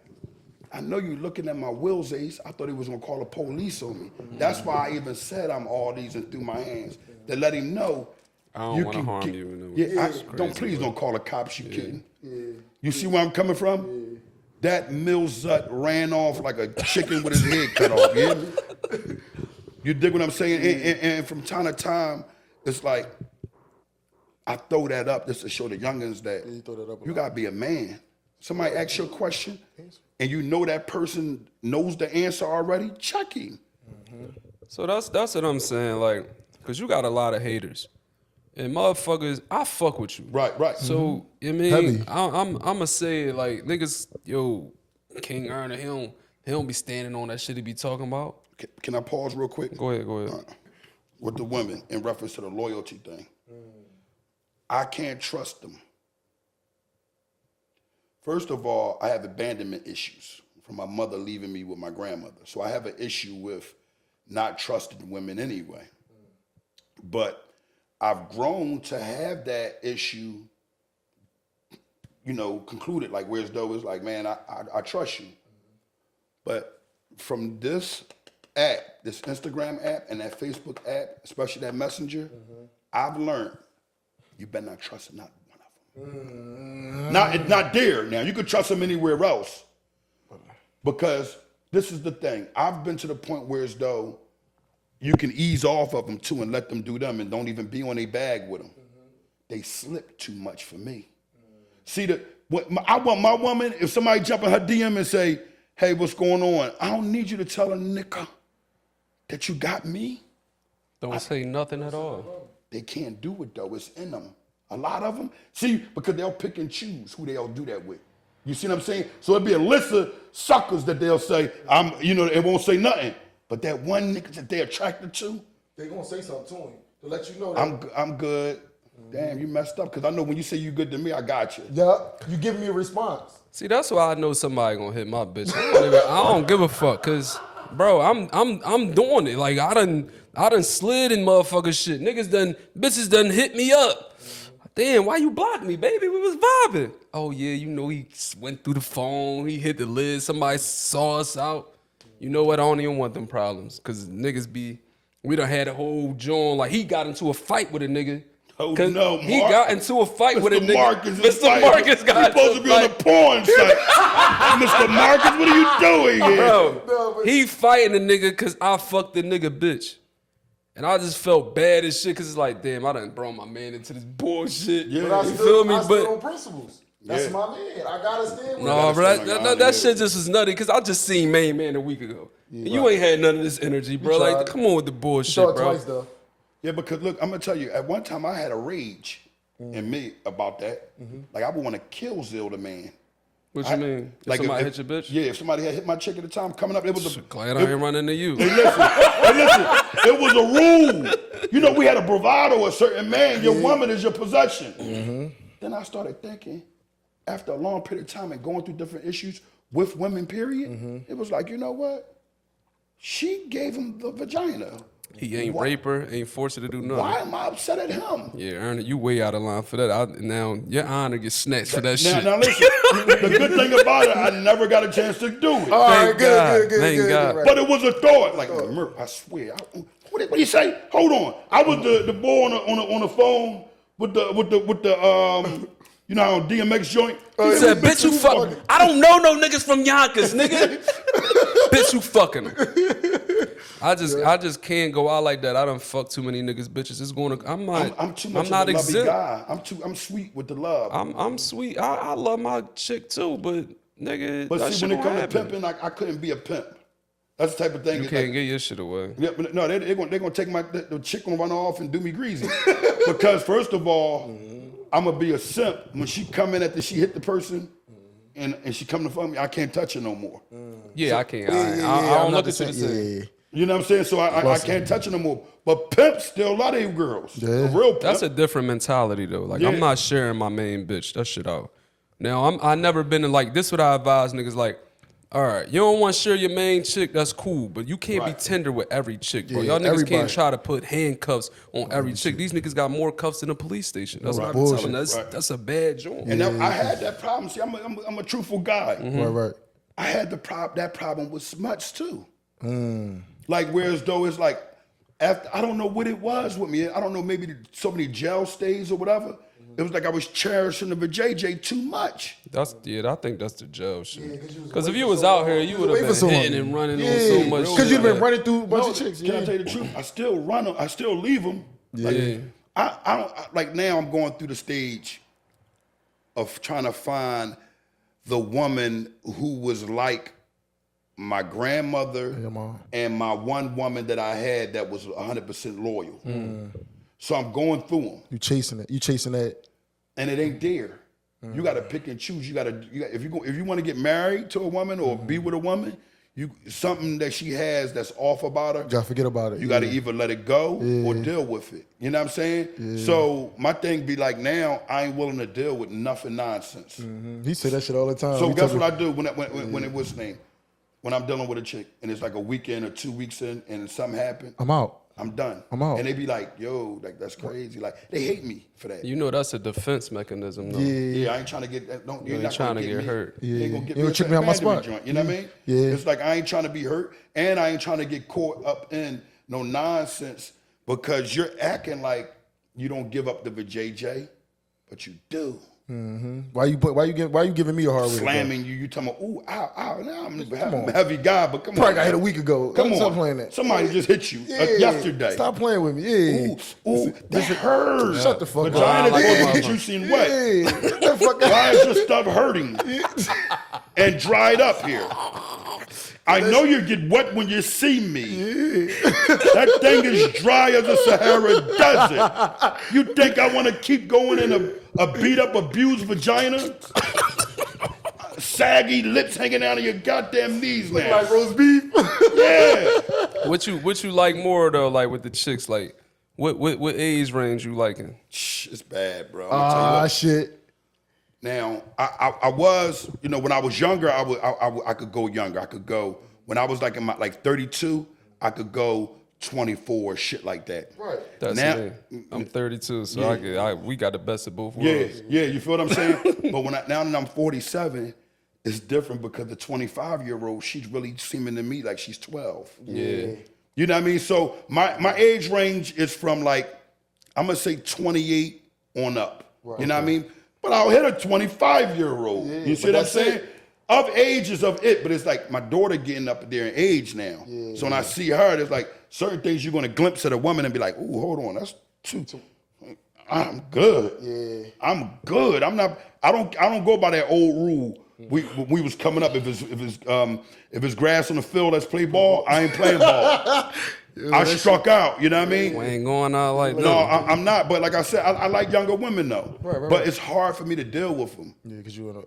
I know you looking at my wills, Ace. I thought he was gonna call the police on me. That's why I even said I'm all these and through my hands, to let him know. I don't want to harm you. Please don't call the cops, you kidding. Yeah. You see where I'm coming from? Yeah. That Milzut ran off like a chicken with his head cut off, you hear me? You dig what I'm saying? And from time to time, it's like, I throw that up just to show the youngins that you got to be a man. Somebody asks you a question, and you know that person knows the answer already, check him. So that's what I'm saying, like, because you got a lot of haters. And motherfuckers, I fuck with you. Right. So, I mean, I'm going to say, like, niggas, yo, King Erna, he don't be standing on that shit he be talking about. Can I pause real quick? Go ahead. With the women, in reference to the loyalty thing. I can't trust them. First of all, I have abandonment issues from my mother leaving me with my grandmother. So I have an issue with not trusting women anyway. But I've grown to have that issue, concluded, like, whereas though it's like, man, I trust you. But from this app, this Instagram app and that Facebook app, especially that Messenger, I've learned you better not trust not one of them. Not there. Now, you could trust them anywhere else. Because this is the thing. I've been to the point where as though you can ease off of them too and let them do them and don't even be on a bag with them. They slip too much for me. See, I want my woman, if somebody jump in her DM and say, hey, what's going on? I don't need you to tell a nigga that you got me. Don't say nothing at all. They can't do it though, it's in them. A lot of them, see, because they'll pick and choose who they'll do that with. You see what I'm saying? So it'll be a list of suckers that they'll say, it won't say nothing. But that one nigga that they're attracted to, they gonna say something to him to let you know that I'm good. Damn, you messed up. Because I know when you say you good to me, I got you. Yeah, you give me a response. See, that's why I know somebody gonna hit my bitch. I don't give a fuck, cause bro, I'm doing it. Like I done slid in motherfucker shit. Bitches done hit me up. Damn, why you blocked me, baby? We was vibing. Oh yeah, he went through the phone, he hit the lid, somebody saw us out. You know what? I don't even want them problems. Cause niggas we done had a whole joint, like he got into a fight with a nigga. Oh no, Mark. He got into a fight with a nigga. Mr. Marcus got supposed to be on the porn site. Mr. Marcus, what are you doing here? Bro, he fighting a nigga cause I fucked the nigga bitch. And I just felt bad as shit cause it's like, damn, I done brought my man into this bullshit. Yeah, but I still on principles. That's my man. I gotta stand with him. No, bro, that shit just was nutty because I just seen Main Man a week ago. Yeah, and you ain't had none of this energy, bro. Like, come on with the bullshit, bro. Twice, though. Yeah, because look, I'm gonna tell you, at one time I had a rage in me about that. Like I would want to kill Zill the man. What you mean? Like somebody hit your bitch? Yeah, if somebody had hit my chick at the time coming up, it was glad I ain't running into you. Hey, listen, it was a rule. We had a bravado, a certain man, your woman is your possession. Then I started thinking, after a long period of time and going through different issues with women, period, it was like, you know what? She gave him the vagina. He ain't rape her, ain't forced her to do nothing. Why am I upset at him? Yeah, Erna, you way out of line for that. Now, your honor gets snatched for that shit. Now listen, the good thing about it, I never got a chance to do it. All right, good. Thank God. But it was a thought. Like, I swear. What do you say? Hold on. I was the boy on the phone with the how DMX joint. He said, bitch, you fucking. I don't know no niggas from Yonkers, nigga. Bitch, you fucking them. I just can't go out like that. I done fuck too many niggas, bitches. It's going to. I'm too much of a lovey guy. I'm sweet with the love. I'm sweet. I love my chick too, but nigga. But see, when it comes to pimping, I couldn't be a pimp. That's the type of thing. You can't get your shit away. Yeah, but no, they're gonna take the chick gonna run off and do me greasy. Because first of all, I'm gonna be a simp when she come in after she hit the person. And she come to fuck me, I can't touch her no more. Yeah, so, I can't. I don't look at you the same. Yeah. You know what I'm saying? So I can't touch her no more. But pimps still love these girls. Yeah. A real pimp. That's a different mentality though. Like I'm not sharing my main bitch. That shit out. Now I never been in like this. What I advise niggas like. All right, you don't want to share your main chick. That's cool, but you can't be tender with every chick, bro. Y'all niggas can't try to put handcuffs on every chick. These niggas got more cuffs than a police station. That's what I've been telling. That's a bad joint. And I had that problem. See, I'm a truthful guy. Right. I had that problem with smuts too. Like whereas though it's like after I don't know what it was with me. I don't know, maybe so many gel stays or whatever. It was like I was cherishing the JJ too much. I think that's the jail shit. Because if away you for was so out long. here, You you was would have away been for so long. hitting and running on so much shit. Because you've been like running through a bunch No, of chicks. can I tell you the truth? I still run them. I still leave them. Yeah. I don't like now. I'm going through the stage of trying to find the woman who was like my grandmother and my one woman that I had that was 100% loyal. So I'm going through them. You chasing it. You chasing that. And it ain't there. You got to pick and choose. If you want to get married to a woman or be with a woman, something that she has that's off about her. You gotta forget about it. You got to either let it go or deal with it. You know what I'm saying? Yeah. So my thing be like now, I ain't willing to deal with nothing nonsense. He say that shit all the time. So guess what I do when it was name? When I'm dealing with a chick and it's like a weekend or 2 weeks in and something happened, I'm out. I'm done. I'm out. And they be like, yo, like that's crazy. Like they hate me for that. You know that's a defense mechanism, though. Yeah, I ain't trying to get that. You're not trying to get me. hurt. You ain't gonna get You me gonna trick me out my spot. Joint, you know what I mean? Yeah. It's like I ain't trying to be hurt, and I ain't trying to get caught up in no nonsense because you're acting like you don't give up the JJ, but you do. Why you giving me a hard way? Slamming you, you talking about, ooh, ow, ow. Now I'm a heavy guy, but come Probably on. got hit a week ago. Come on. Stop playing that. Somebody just hit you yesterday. Stop playing with me. Yeah. Ooh, that hurts. Shut the fuck up. Vagina's like supposed to that be juicy and wet. Yeah. Get the fuck out. Why is your stuff hurting and dried up here? I know you get wet when you see me. That thing is dry as a Sahara desert. You think I want to keep going in a beat up, abused vagina? Saggy lips hanging out of your goddamn knees now. Like roast beef. Yeah. What you like more though? Like with the chicks, like what age range you liking? Shh, it's bad, bro. I'm gonna tell you what. Shit. Now, I was, when I was younger, I could go younger. I could go, when I was like in my 32, I could go 24, shit like that. Right. That's Now- me. I'm 32, so we got the best of both worlds. Yeah, you feel what I'm saying? But now that I'm 47, it's different because the 25-year-old, she's really seeming to me like she's 12. Yeah. You know what I mean? So my age range is from I'm gonna say 28 on up. Right, you know what I mean? But I'll hit a 25-year-old. Yeah, You see but what I'm that's saying? it. Of age is of it, but it's like my daughter getting up there in age now. Yeah, So when I see her, there's like certain things you're gonna glimpse at a woman and be like, ooh, hold on, that's too. I'm good. Yeah. I'm good. I'm not. I don't go by that old rule. We was coming up. If it's grass on the field, let's play ball. I ain't playing ball. I struck out. You know what I mean? We ain't going out like that. No, I'm not. But like I said, I like younger women though. Right. But it's hard for me to deal with them. Yeah, because you in a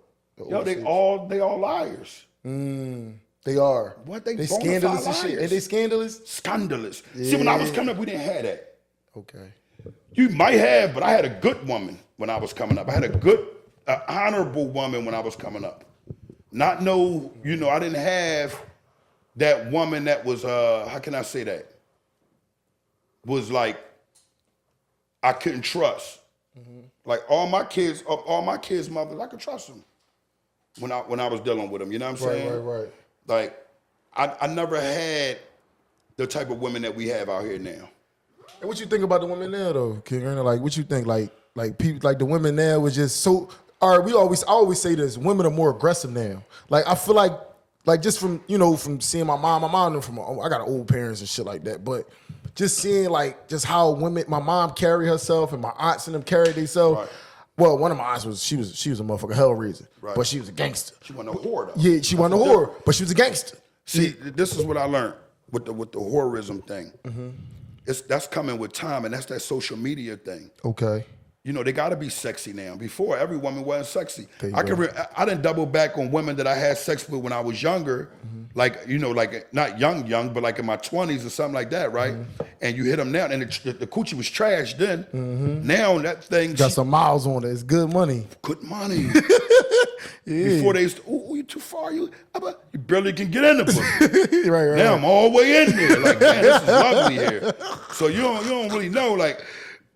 Yo, they all liars. They are. What, they scandalous and bonafide shit. liars. Ain't they scandalous? Scandalous. See, when I was coming up, we didn't have that. Okay. You might have, but I had a good woman when I was coming up. I had a good, honorable woman when I was coming up. Not no, I didn't have that woman that was, how can I say that? Was like, I couldn't trust. Like all my kids' mothers, I could trust them when I was dealing with them. You know what I'm saying? Right. Like, I never had the type of women that we have out here now. And what you think about the women now, though, King Ernie? Like, what you think? Like people, like the women now was just so. All right, I always say this: women are more aggressive now. Like, I feel like just from from seeing my mom I got old parents and shit like that, but just seeing just how my mom carry herself and my aunts and them carry themselves. Right. Well, one of my aunts was she was a motherfucker hell raiser, Right. but she was a gangster. She wasn't a whore though. Yeah, she wasn't a whore, but she was a gangster. See, this is what I learned with the whorism thing. That's coming with time, and that's that social media thing. Okay. They got to be sexy now. Before, every woman wasn't sexy. There you I go. I didn't double back on women that I had sex with when I was younger, like not young, but like in my 20s or something like that, right? And you hit them now, and the coochie was trash then. Now that thing Got some miles on it. It's good money. good money. Before they used to, ooh, you too far. You barely can get in the pussy. right. Now I'm all the way in there. Like, man, this is lovely here. So you don't really know, like,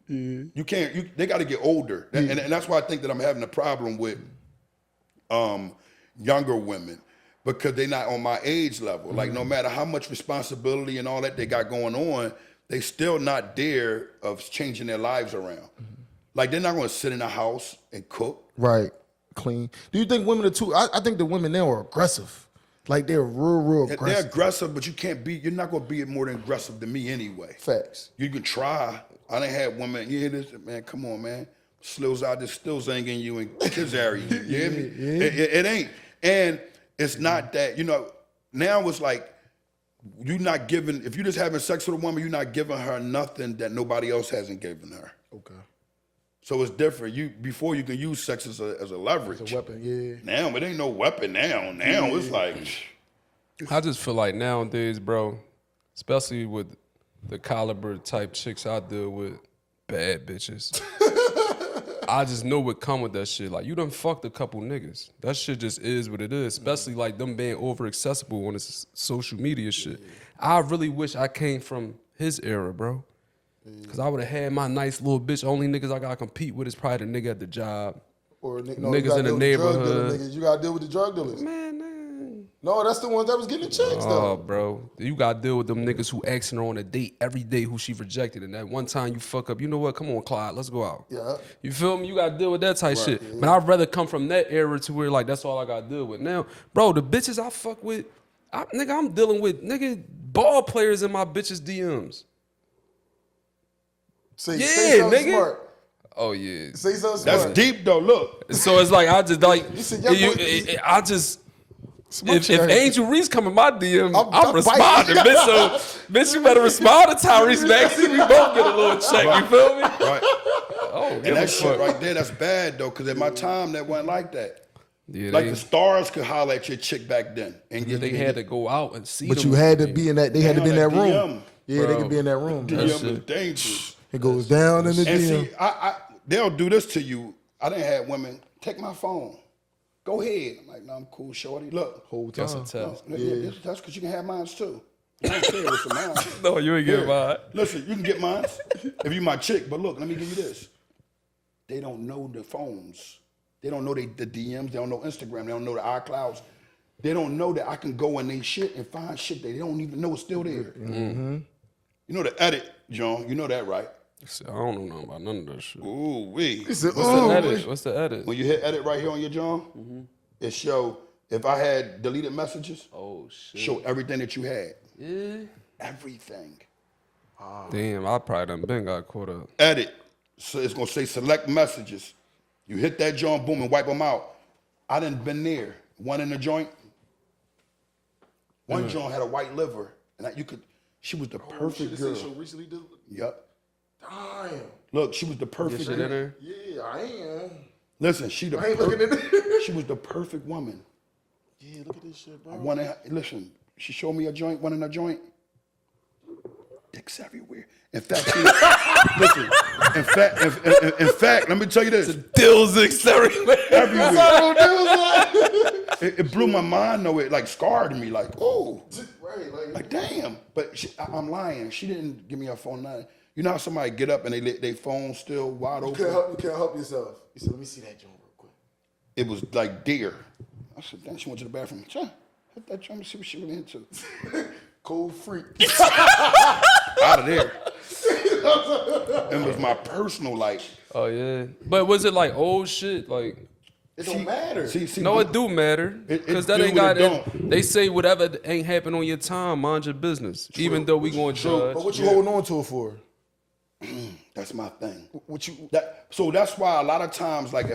you can't. They got to get older, and that's why I think that I'm having a problem with younger women because they're not on my age level. Like, no matter how much responsibility and all that they got going on, they still not there of changing their lives around. Like they're not gonna sit in the house and cook. Right. Clean. Do you think women are too? I think the women now are aggressive. Like they're real aggressive. They're aggressive, but you're not gonna be more than aggressive than me anyway. Facts. You can try. I done had women, you hear this? Man, come on, man. Slills out there still zinging you and kids area. You hear me? Yeah. It ain't. And it's not that, now it's like you're not giving, if you're just having sex with a woman, you're not giving her nothing that nobody else hasn't given her. Okay. So it's different. Before you can use sex as a leverage. It's a weapon, yeah. Now it ain't no weapon now. Now it's like. I just feel like nowadays, bro, especially with the caliber type chicks I deal with, bad bitches. I just know what come with that shit. Like, you done fucked a couple niggas. That shit just is what it is, especially like them being over accessible on this social media shit. I really wish I came from his era, bro. Cause I would have had my nice little bitch. Only niggas I gotta compete with is probably the nigga at the job. Or niggas in the neighborhood. You gotta deal with the drug dealers. Man. No, that's the ones that was getting the chicks though. Oh, bro. You gotta deal with them niggas who asking her on a date every day who she rejected. And that one time you fuck up, you know what? Come on, Clyde, let's go out. Yeah. You feel me? You gotta deal with that type shit. Yeah. But I'd rather come from that era to where like that's all I gotta deal with. Now, bro, the bitches I fuck with, I'm dealing with ball players in my bitches' DMs. Say nigga. Smart. Oh yeah. Say something smart. That's deep though. Look. So it's like I just like if Angel Reese come in my DM, I'm responding, bitch. So bitch, you better respond to Tyrese Maxey. We both get a little check. You feel me? Right. Oh, and that shit right there, that's bad though, because at my time that wasn't like that. Yeah, like the stars could holler at your chick back then, and they had to go out and see. But them you had to be in that. They had to be in that room. DM. Yeah, Bro, they could be in that room. DM is dangerous. It goes down in the and DM. See, they'll do this to you. I didn't have women take my phone. Go ahead. I'm like, no, I'm cool, shorty. Look, whole time. That's a test. That's because you can have mine too. I don't care what's mine. No, you ain't getting mine. Listen, you can get mine if you my chick. But look, let me give you this. They don't know the phones. They don't know the DMs. They don't know Instagram. They don't know the iClouds. They don't know that I can go in their shit and find shit they don't even know is still there. Mm-hmm. You know the edit, John. You know that, right? I don't know nothing about none of that shit. Ooh, wee. What's the edit? What's the edit? When you hit edit right here on your John, it show, if I had deleted messages, show everything that you had. Yeah. Everything. Damn, I probably done been got caught up. Edit. So it's going to say select messages. You hit that joint, boom, and wipe them out. I done been there. One in the joint. One joint had a white liver. And she was the perfect girl. She recently did. Yep. Damn. Look, she was the perfect Shit in there? Yeah, I am. Listen, she was the perfect woman. Yeah, look at this shit, bro. Listen, she showed me a joint, one in a joint. Dicks everywhere. In fact, listen. In fact, let me tell you this. Dills everywhere. It blew my mind though. It like scarred me. Like, oh, right, like damn. But I'm lying. She didn't give me her phone. Nothing. You know how somebody get up and they phone still wide open. You can't help yourself. You said, let me see that joint real quick. It was like deer. I said, damn. She went to the bathroom. Hit that joint and see what she really into. Cold freak. Out of there. It was my personal life. Oh yeah. But was it like old shit? Like it don't matter. No, it do matter. Because that ain't got it. They say whatever ain't happen on your time, mind your business. True. Even though we gonna judge. But what you holding on to it for? That's my thing. So that's why a lot of times, like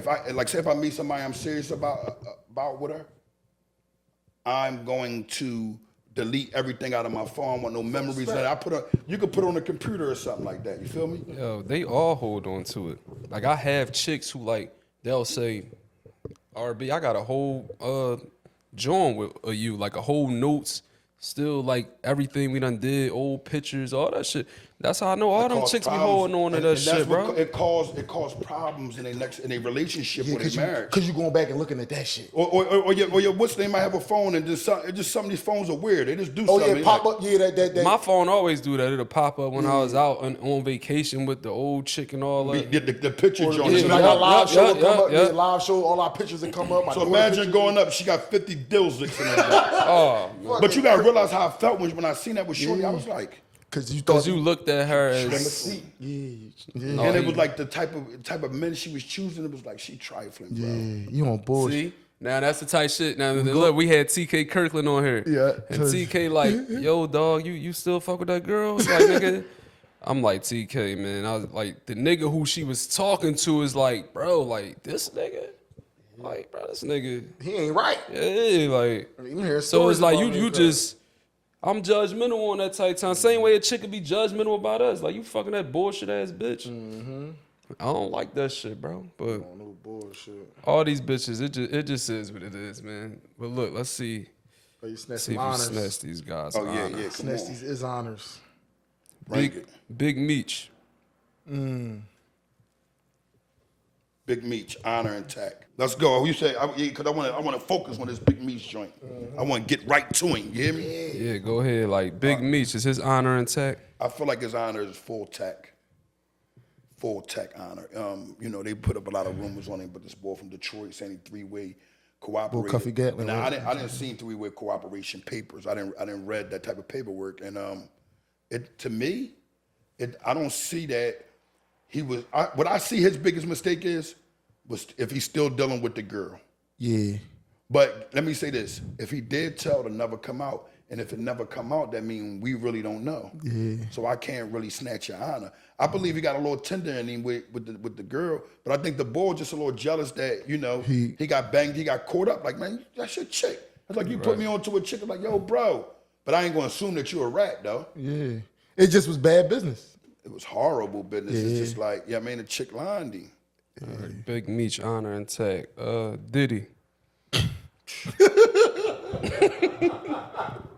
say if I meet somebody I'm serious about with her, I'm going to delete everything out of my phone. I don't want no memories. You could put it on a computer or something like that. You feel me? Yo, they all hold on to it. Like I have chicks who like they'll say, RB, I got a whole joint with you, like a whole notes, still like everything we done did, old pictures, all that shit. That's how I know all them chicks be holding on to that shit, bro. It caused problems in their relationship with their marriage. Because you going back and looking at that shit. Or your what's the name? I have a phone and just some of these phones are weird. They just do something. Oh yeah, pop up. Yeah, that. My phone always do that. It'll pop up when I was out on vacation with the old chick and all that. The picture joint. Live show will come up. Yeah, live show. All our pictures will come up. So imagine going up. She got 50 dills in there. Oh, but you gotta realize how I felt when I seen that with Shorty. I was like, Cause you thought you looked at her Let me as see. yeah, And it was like the type of men she was choosing. It was like she trifling, bro. yeah, you on bullshit. see. Now that's the type shit. Now look, we had TK Kirkland on here. Yeah. And TK like, yo, dog, you still fuck with that girl? Like, nigga. I'm like, TK, man. I was like, the nigga who she was talking to is like, bro, like this nigga, like, bro, this nigga, He ain't right. yeah, like. You hear So it's stories like about you niggas. just, I'm judgmental on that type time. Same way a chick could be judgmental about us. Like you fucking that bullshit ass bitch. Mm-hmm. I don't like that shit, bro. But Oh, no bullshit. all these bitches, it just is what it is, man. But look, let's see. Oh, you snatch See some if you honors. snatch these guys. Oh yeah, honor. yeah. Come Snatch on. these is honors. Big Meech. Big Meech, honor and tact. Let's go. You say because I want to focus on this Big Meech joint. I want to get right to him. You hear me? Yeah, go ahead. Like Big Meech, is his honor intact? I feel like his honor is full tech honor. You know, they put up a lot of rumors on him, but this boy from Detroit saying he three-way cooperated. Cuffy Gatlin, Now, right? I didn't see three-way cooperation papers. I didn't read that type of paperwork, and to me, I don't see that he was. What I see his biggest mistake was if he's still dealing with the girl. Yeah. But let me say this: if he did tell to never come out, and if it never come out, that means we really don't know. Yeah. So I can't really snatch your honor. I believe he got a little tender in him with the girl, but I think the boy just a little jealous that he got banged, he got caught up. Like, man, that's your chick. It's like you put me onto a chick. I'm like, yo, bro. But I ain't gonna assume that you're a rat though. Yeah. It just was bad business. It was horrible business. Yeah. It's just like, yeah, I mean, the chick lined him. Big Meech, honor intact. Diddy.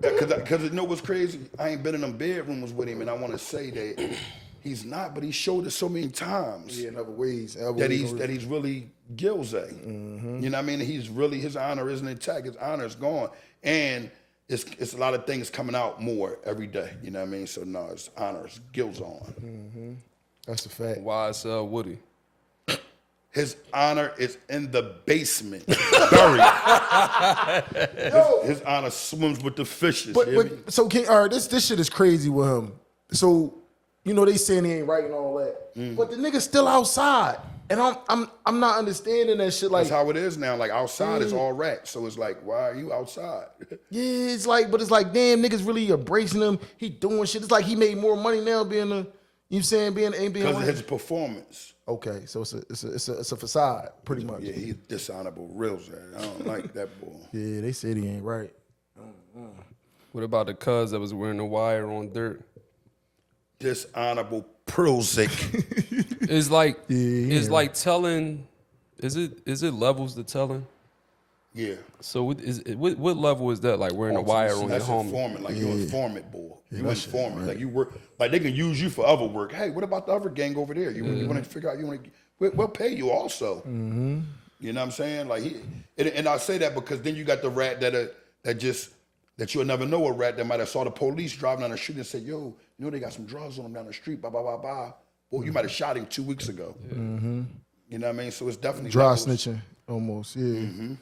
Because you know what's crazy? I ain't been in them bedrooms with him, and I want to say that he's not, but he showed us so many times Yeah, in other ways. that he's really guilty. Mm-hmm. You know what I mean? His honor isn't intact. His honor is gone, and it's a lot of things coming out more every day. You know what I mean? So no, his honor is guilt on. That's a fact. Why is Woody? His honor is in the basement, buried. His honor swims with the fishes. But so all right, this shit is crazy with him. So, they saying he ain't right and all that. But the nigga's still outside. And I'm not understanding that shit. Like, that's how it is now. Like outside is all rats. So it's like, why are you outside? yeah, it's like damn, niggas really embracing him. He doing shit. It's like he made more money now being being Because of his performance. Okay, so it's a facade, pretty much. Yeah, he's dishonorable, real sad. I don't like that boy. Yeah, they said he ain't right. What about the cuz that was wearing the wire on dirt? Dishonorable Prozac. It's like Yeah. like telling. Is it levels to telling? Yeah. So what level is that? Like wearing a wire on your That's homie? informant. Like you informant, boy. You that shit, informant. right. Like you work. Like they can use you for other work. Hey, what about the other gang over there? You want to figure out? We'll pay you also. Mm-hmm. You know what I'm saying? Like and I say that because then you got the rat that you'll never know a rat that might have saw the police driving down the street and said, yo, they got some drugs on them down the street, blah, blah, blah, blah. Well, you might have shot him 2 weeks ago. Yeah. Mm-hmm. You know what I mean? So it's definitely Dry levels. snitching, almost, yeah. Mm-hmm.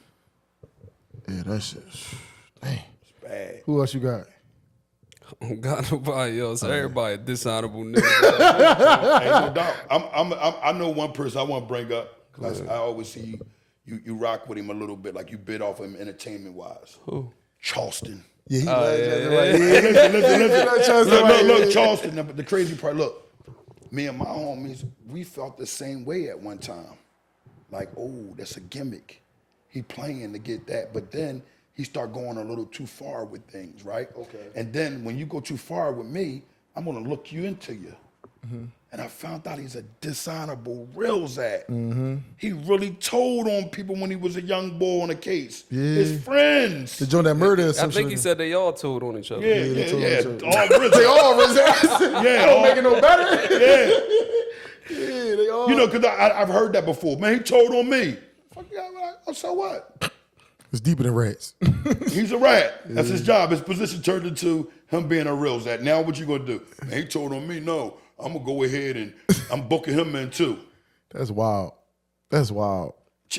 Yeah, that shit. Dang. It's bad. Who else you got? Got nobody else. Everybody a dishonorable nigga. Ain't no doubt. I know one person I want to bring up because I always see you rock with him a little bit, like you bid off him entertainment wise. Who? Charleston. Yeah, he Look, Charleston. The crazy part. Look, me and my homies, we felt the same way at one time. Like, oh, that's a gimmick. He playing to get that, but then he start going a little too far with things, right? Okay. And then when you go too far with me, I'm gonna look you into you. Mm-hmm. And I found out he's a dishonorable real Zach. Mm-hmm. He really told on people when he was a young boy on a case. Yeah. His friends. The joint that murder. I think he said they all told on each other. Yeah. All They all was ass. Yeah, Don't make it no better. Yeah. Yeah, they all. Because I've heard that before. Man, he told on me. Fuck yeah, so what? It's deeper than rats. He's a rat. That's his job. His position turned into him being a real Zach. Now what you gonna do? Man, he told on me. No, I'm gonna go ahead and I'm booking him in too. That's wild. That's wild.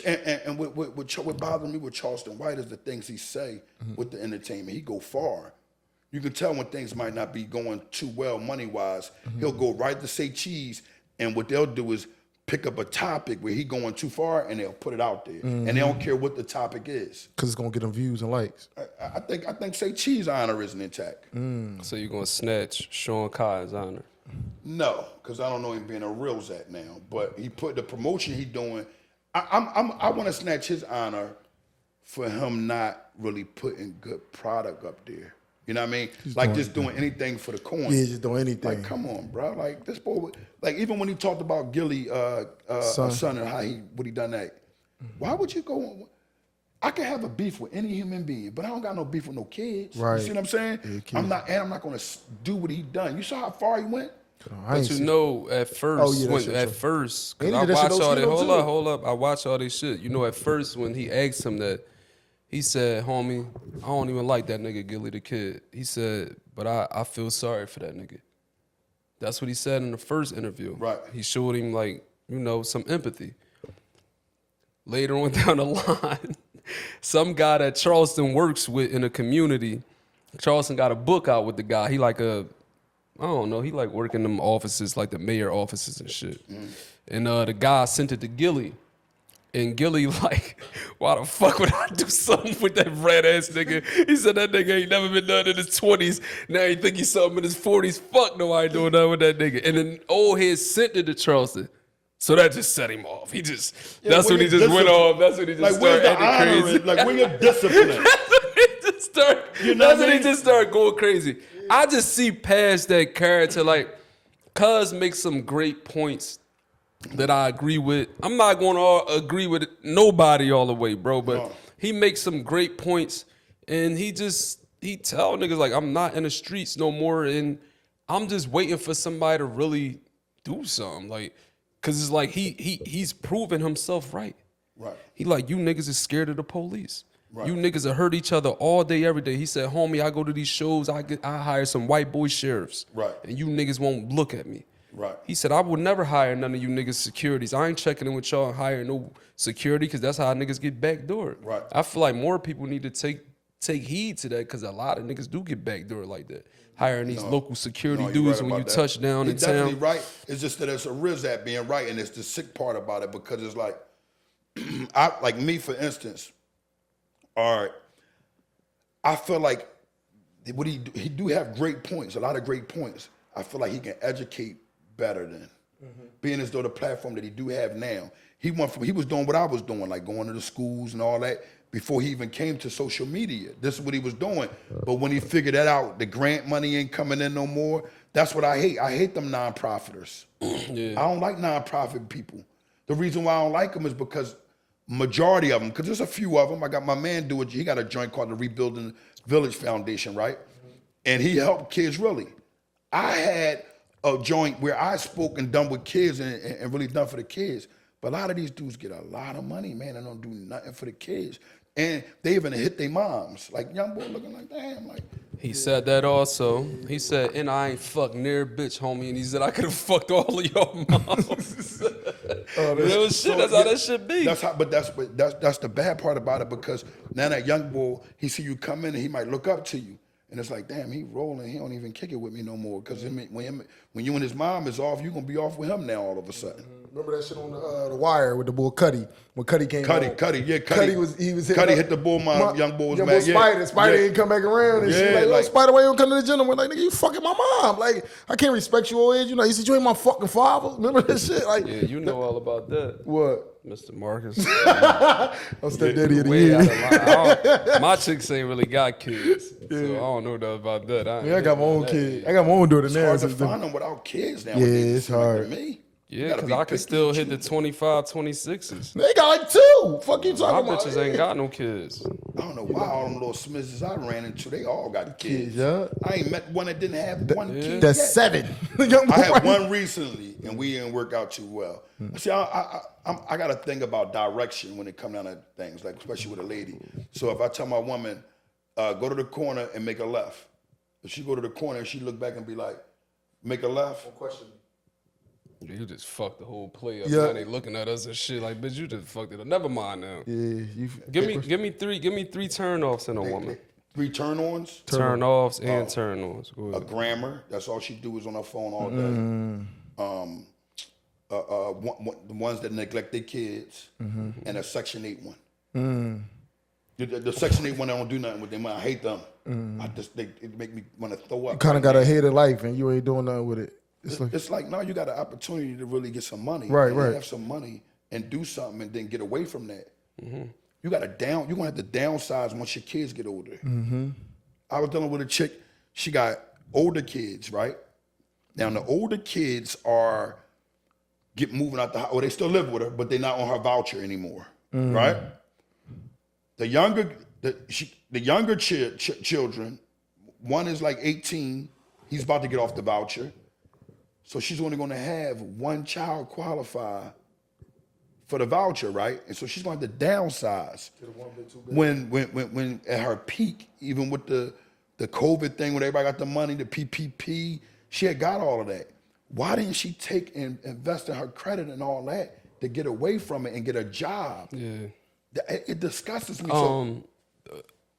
And what bothers me with Charleston White is the things he say with the entertainment. He go far. You can tell when things might not be going too well money-wise. He'll go right to say cheese, and what they'll do is pick up a topic where he going too far, and they'll put it out there. And they don't care what the topic is. Because it's going to get them views and likes. I think say cheese honor isn't intact. So you're going to snatch Sean Khan's honor? No, because I don't know him being a real Zach now. But he put the promotion he doing. I want to snatch his honor for him not really putting good product up there. You know what I mean? Like just doing anything for the coin. Yeah, just doing anything. Like, come on, bro. Like this boy, like even when he talked about Gilly son and how what he done that. Why would you go on? I can have a beef with any human being, but I don't got no beef with no kids. Right. You see what I'm saying? Yeah, I'm not gonna do what he done. You saw how far he went? But you know, at first, cause I watch all that. Hold up. I watch all this shit. You know, at first when he asked him that, he said, "Homie, I don't even like that nigga Gilly the Kid." He said, "But I feel sorry for that nigga." That's what he said in the first interview. Right. He showed him like, you know, some empathy. Later on down the line, some guy that Charleston works with in a community, Charleston got a book out with the guy. He like I don't know, he like working them offices, like the mayor offices and shit. And the guy sent it to Gilly. And Gilly like, why the fuck would I do something with that red ass nigga? He said that nigga ain't never been done in his 20s. Now he think he's something in his 40s. Fuck no, I ain't doing nothing with that nigga. And then old head sent it to Charleston. So that just set him off. He just, that's when he just went off. That's when he just started acting crazy. Like when you're disciplined. That's when he just started, that's when he just started going crazy. I just see past that character, like, Cuz makes some great points that I agree with. I'm not going to agree with nobody all the way, bro, but he makes some great points, and he tell niggas, like, I'm not in the streets no more, and I'm just waiting for somebody to really do something, like, because it's like he's proven himself right. Right. He like, you niggas is scared of the police. Right. You niggas have hurt each other all day, every day. He said, homie, I go to these shows, I hire some white boy sheriffs. Right. And you niggas won't look at me. Right. He said, I would never hire none of you niggas securities. I ain't checking in with y'all and hiring no security because that's how niggas get backdoored. Right. I feel like more people need to take heed to that because a lot of niggas do get backdoored like that. Hiring these local security dudes when you touch down in town. Definitely right. It's just that it's a risk at being right, and it's the sick part about it because it's like, like me, for instance, all right, I feel like what he do have great points, a lot of great points. I feel like he can educate better than being as though the platform that he do have now. He was doing what I was doing, like going to the schools and all that before he even came to social media. This is what he was doing. But when he figured that out, the grant money ain't coming in no more. That's what I hate. I hate them non-profiters. I don't like non-profit people. The reason why I don't like them is because majority of them, because there's a few of them. I got my man do it. He got a joint called the Rebuilding Village Foundation, right? And he helped kids really. I had a joint where I spoke and done with kids and really done for the kids. But a lot of these dudes get a lot of money, man, and don't do nothing for the kids. And they even hit their moms. Like, young boy looking like, damn, like. He said that also. He said, and I ain't fucked near bitch, homie. And he said, I could have fucked all of your moms. Real shit, that's how that shit be. That's the bad part about it, because now that young boy, he see you come in and he might look up to you. And it's like, damn, he rolling, he don't even kick it with me no more. Because when you and his mom is off, you going to be off with him now all of a sudden. Remember that shit on the Wire with the boy Cuddy? When Cuddy came on. Cuddy hit the bull, young boy was mad. Spider didn't come back around and shit. Like, Spider, why you don't come to the gym? We're like, nigga, you fucking my mom. Like, I can't respect you old age. You know, he said, you ain't my fucking father. Remember that shit? Like, yeah, you know all about that. What? Mr. Marcus. I'm stepdaddy of the year. My chicks ain't really got kids, so I don't know nothing about that. I got my own kid. I got my own daughter now. It's hard to find them without kids now. Yeah, it's hard. Like me. Yeah, because I can still hit the 25, 26s. They got like 2. Fuck you talking My about? bitches ain't got no kids. I don't know why all them little Smiths I ran into, they all got kids. Yeah. I ain't met one that didn't have one kid. That's yet. 7. I had one recently, and we didn't work out too well. See, I got a thing about direction when it comes down to things, like especially with a lady. So if I tell my woman, go to the corner and make a left. If she go to the corner and she look back and be like, make a left. No question. You just fucked the whole play up. Yeah. Now they looking at us and shit like, bitch, you just fucked it up. Never mind now. Yeah, Give me three turn-offs in a woman. 3 turn-ons. Turn offs and turn ons. A grammar. That's all she do is on her phone all day. The ones that neglect their kids, and a Section 8 one. The Section 8 one, I don't do nothing with them. I hate them. It make me want to throw up. You kind of got a hate of life, and you ain't doing nothing with it. It's like now you got an opportunity to really get some money. Right. Have some money and do something, and then get away from that. You got to you're gonna have to downsize once your kids get older. I was dealing with a chick. She got older kids, right? Now the older kids are moving out the house, or they still live with her, but they're not on her voucher anymore, right? The younger children, one is like 18. He's about to get off the voucher, so she's only going to have one child qualify for the voucher, right? And so she's going to have to downsize. When at her peak, even with the COVID thing, when everybody got the money, the PPP, she had got all of that. Why didn't she take and invest in her credit and all that to get away from it and get a job? Yeah. It disgusts me.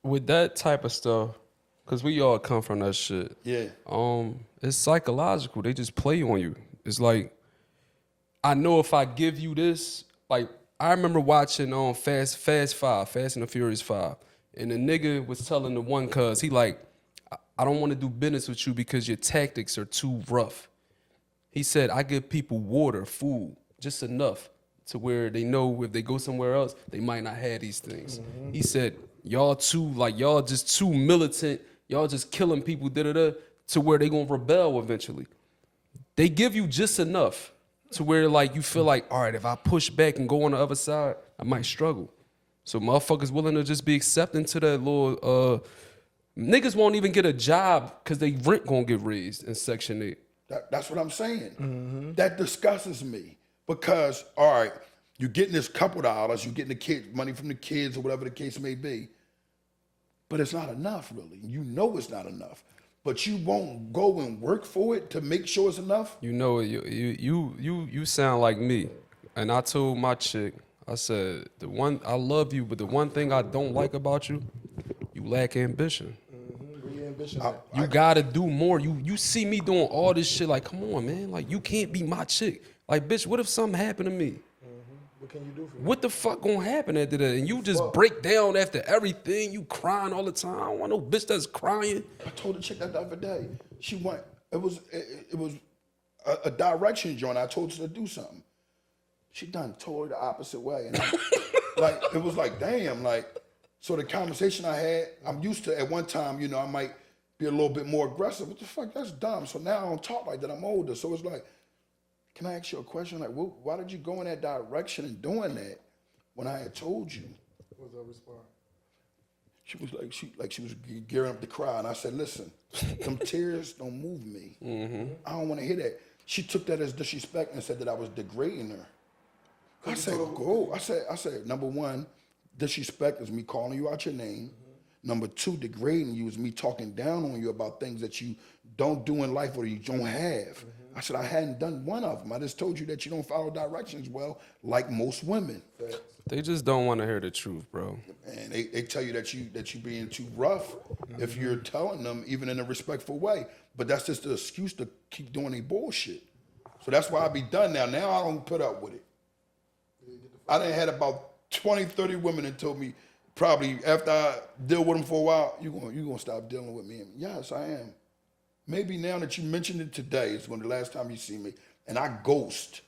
With that type of stuff, because we all come from that shit. Yeah. It's psychological. They just play on you. It's like, I know if I give you this, like, I remember watching Fast and the Furious 5, and the nigga was telling the one cuz, he like, I don't want to do business with you because your tactics are too rough. He said, I give people water, food, just enough to where they know if they go somewhere else, they might not have these things. He said, y'all just too militant, y'all just killing people, to where they gonna rebel eventually. They give you just enough to where like you feel like, all right, if I push back and go on the other side, I might struggle. So motherfuckers willing to just be accepting to that little, niggas won't even get a job because they rent gonna get raised in Section 8. That's what I'm saying. That disgusts me because, all right, you're getting this couple dollars, you're getting the money from the kids or whatever the case may be, but it's not enough, really. You know it's not enough, but you won't go and work for it to make sure it's enough. You know, you sound like me, and I told my chick, I said, I love you, but the one thing I don't like about you, you lack ambition. You gotta do more. You see me doing all this shit, like, come on, man. Like, you can't be my chick. Like, bitch, what if something happened to me? What can you do for me? What the fuck gonna happen after that? And you just break down after everything. You crying all the time. I don't want no bitch that's crying. I told the chick that the other day. She went. It was a direction joint. I told her to do something. She done totally the opposite way, and like it was like, damn, like. So the conversation I had, I'm used to at one time, you know, I might be a little bit more aggressive. What the fuck? That's dumb. So now I don't talk like that. I'm older. So it's like, can I ask you a question? Like, why did you go in that direction and doing that when I had told you? What was her response? She was like, she was gearing up to cry. And I said, listen, them tears don't move me. I don't want to hear that. She took that as disrespect and said that I was degrading her. I said, go. I said, number one, disrespect is me calling you out your name. Number two, degrading you is me talking down on you about things that you don't do in life or you don't have. I said, I hadn't done one of them. I just told you that you don't follow directions well, like most women. They just don't want to hear the truth, bro. And they tell you that you being too rough if you're telling them, even in a respectful way. But that's just the excuse to keep doing their bullshit. So that's why I be done now. Now I don't put up with it. I done had about 20, 30 women that told me, probably after I deal with them for a while, you gonna stop dealing with me. And yes, I am. Maybe now that you mentioned it today is when the last time you see me. And I ghost.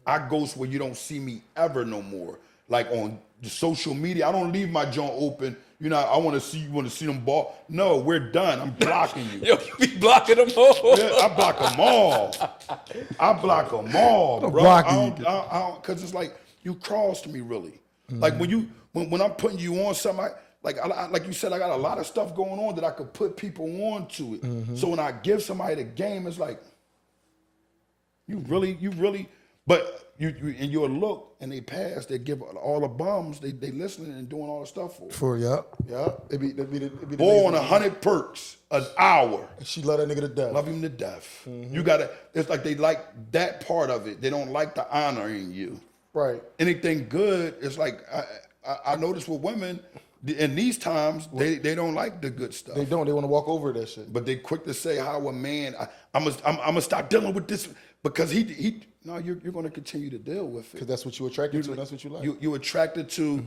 I ghost where you don't see me ever no more. Like on the social media, I don't leave my joint open. You know, I want to see them ball. No, we're done. I'm blocking you. Yo, you be blocking them all. Yeah, I block them all. I block them all, bro. I don't, cause it's like you crossed me really. Like when I'm putting you on something, like you said, I got a lot of stuff going on that I could put people on to it. So when I give somebody the game, it's like, you really, but you in your look and they pass, they give all the bums, they listening and doing all the stuff for Yeah. It be boy on 100 perks an hour. And she love that nigga to death. Love him to death. You gotta, it's like they like that part of it. They don't like the honor in you. Right. Anything good, it's like I notice with women, in these times, they don't like the good stuff. They don't. They want to walk over that shit. But they quick to say how a man, I'm gonna stop dealing with this because you're gonna continue to deal with it. Because that's what you attracted to. That's what you like. You attracted to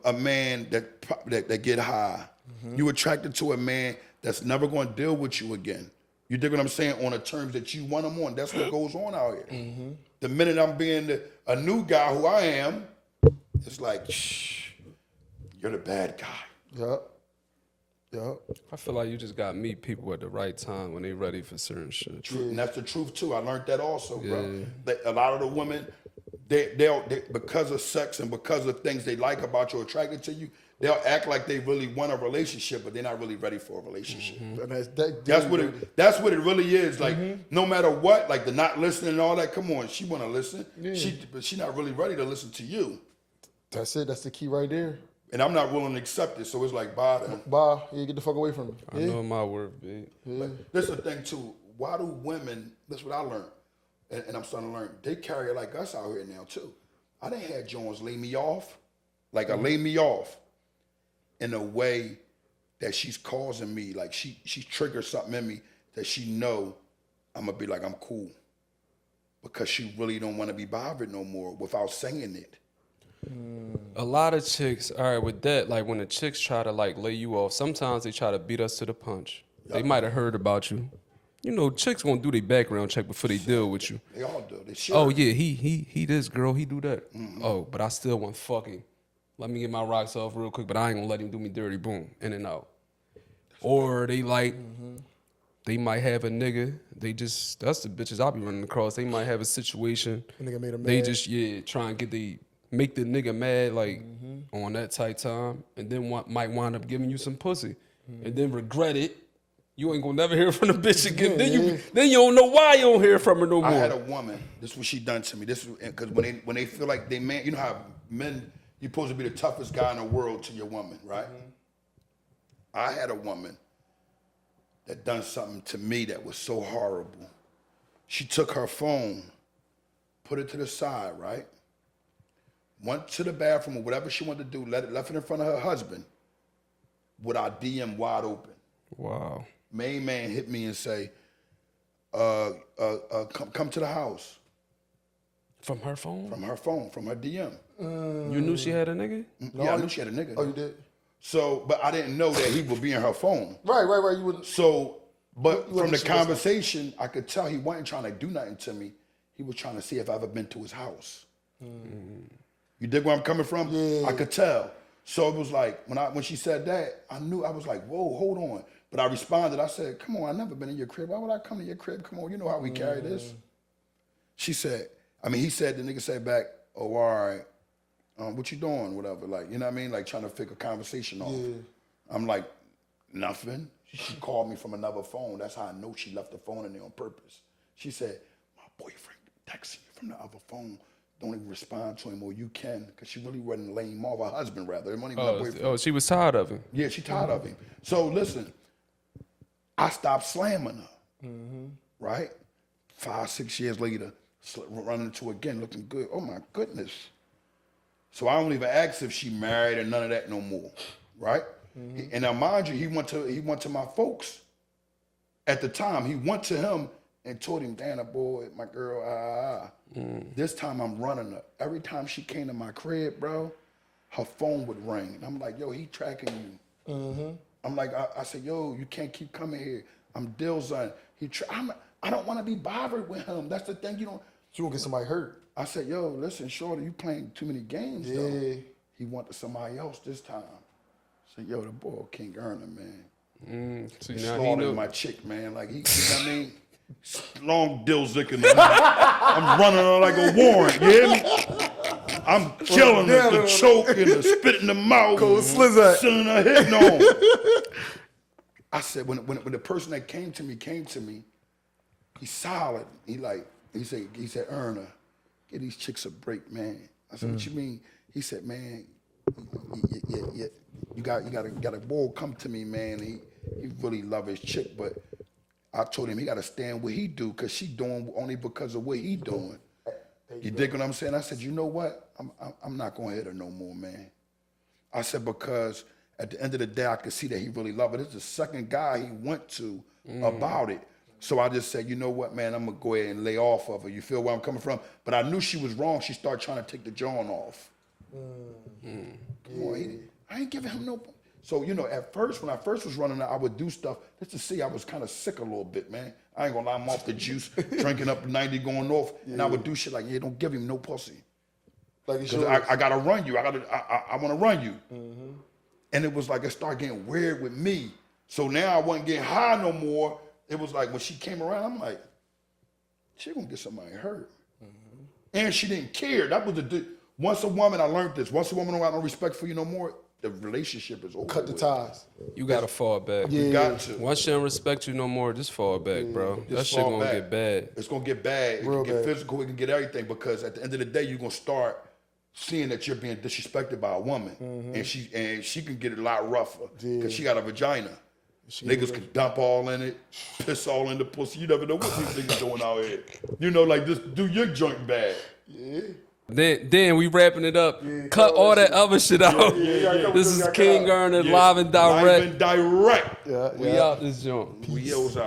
a man that get high. You attracted to a man that's never gonna deal with you again. You dig what I'm saying? On the terms that you want them on. That's what goes on out here. The minute I'm being a new guy who I am, it's like, shh, you're the bad guy. Yup. I feel like you just got to meet people at the right time when they ready for certain shit. And that's the truth too. I learned that also, bro. A lot of the women, they because of sex and because of things they like about you, attracted to you, they'll act like they really want a relationship, but they're not really ready for a relationship. And that's what it really is. Like no matter what, like the not listening and all that. Come on, she want to listen, but she not really ready to listen to you. That's it. That's the key right there. And I'm not willing to accept it, so it's like, bye then. Bye. Yeah, get the fuck away from me. I know my worth, babe. But this is the thing too. Why do women? That's what I learned, and I'm starting to learn. They carry it like us out here now too. I done had Jones lay me off, like I lay me off, in a way that she's causing me, like she triggered something in me that she know I'm gonna be like I'm cool, because she really don't want to be bothered no more without saying it. A lot of chicks, all right, with that, like when the chicks try to like lay you off, sometimes they try to beat us to the punch. They might have heard about you. You know, chicks gonna do their background check before they deal with you. They all do. They should. Oh yeah, he this girl, he do that. Oh, but I still want fucking. Let me get my rocks off real quick, but I ain't gonna let him do me dirty. Boom, in and out. Or they like, they might have a nigga. That's the bitches I be running across. They might have a situation. Nigga made 'em They mad. just try and make the nigga mad like on that tight time, and then might wind up giving you some pussy, and then regret it. You ain't gonna never hear from the bitch again. Then you don't know why you don't hear from her no more. I had a woman. This is what she done to me. This because when they feel like they man, you know how men, you're supposed to be the toughest guy in the world to your woman, right? I had a woman that done something to me that was so horrible. She took her phone, put it to the side, right? Went to the bathroom or whatever she wanted to do, left it in front of her husband with our DM wide open. Wow. Main man hit me and say, come to the house. From her phone? From her phone, from her DM. You knew she had a nigga? Yeah, I knew she had a nigga. Oh, you did? So, but I didn't know that he would be in her phone. Right. You wouldn't. So, but You from the wasn't conversation, I could tell he wasn't trying to do nothing to me. He was trying to see if I ever been to his house. You dig where I'm coming from? Yeah. I could tell. So it was like, when she said that, I was like, whoa, hold on. But I responded, I said, come on, I've never been in your crib. Why would I come to your crib? Come on, you know how we carry this. He said, the nigga said back, oh, all right, what you doing, whatever, like, you know what I mean? Like trying to figure a conversation off. Yeah. I'm like, nothing. She called me from another phone. That's how I know she left the phone in there on purpose. She said, my boyfriend texting you from the other phone. Don't even respond to him, or you can, because she really wasn't laying him off, her husband rather. It wasn't even her boyfriend. Oh, she was tired of him. Yeah, she tired of him. So listen, I stopped slamming her, right? 5, 6 years later, running into her again, looking good. Oh my goodness. So I don't even ask if she married or none of that no more, right? And now mind you, he went to my folks at the time. He went to him and told him, Dana, boy, my girl, This time I'm running her. Every time she came to my crib, bro, her phone would ring. And I'm like, yo, he tracking you. I'm like, I said, yo, you can't keep coming here. I'm Dillson. I don't want to be bothered with him. That's the thing, you don't. You won't get somebody hurt. I said, yo, listen, shorty, you playing too many games, though. He went to somebody else this time. I said, yo, the boy King Erner, man. So He now he slaughtered knew. my chick, man. Like, you know what I mean? Long dill zick in the I'm running her like a warrant, you hear me? I'm killing her, the choke and the spit in the mouth. Sending her hitting on. I said, when the person that came to me, he's solid. He said, Erna, give these chicks a break, man. I said, what you mean? He said, man, you got a boy come to me, man. He really love his chick, but I told him he got to stand what he do, because she doing only because of what he doing. You dig what I'm saying? I said, you know what? I'm not going to hit her no more, man. I said, because at the end of the day, I could see that he really loved it. It's the second guy he went to about it. So I just said, you know what, man, I'm going to go ahead and lay off of her. You feel where I'm coming from? But I knew she was wrong. She started trying to take the John off. Boy, I ain't giving him no... So, you know, at first, when I first was running, I would do stuff just to see. I was kind of sick a little bit, man. I ain't gonna lie, I'm off the juice, drinking up 90, going off, and I would do shit like, yeah, don't give him no pussy. Like, Because I gotta run you. I wanna run you. And it was like, it started getting weird with me. So now I wasn't getting high no more. It was like, when she came around, I'm like, she gonna get somebody hurt. And she didn't care. That was once a woman, I learned this, once a woman don't got no respect for you no more, the relationship is over. cut the ties. You gotta fall back. Yeah. You got to. Once she don't respect you no more, just fall back, bro. That Just shit fall gonna back. get bad. It's gonna get bad. It Real can get bad. physical. It can get everything, because at the end of the day, you're gonna start seeing that you're being disrespected by a woman, and she can get a lot rougher because she got a vagina. Niggas can dump all in it, piss all in the pussy. You never know what these niggas doing out here. You know, like, just do your joint bad. Yeah. Then we wrapping it up. Cut all that other shit out. This is King Garner live and direct. Live and direct. Yeah. We out this joint. We out.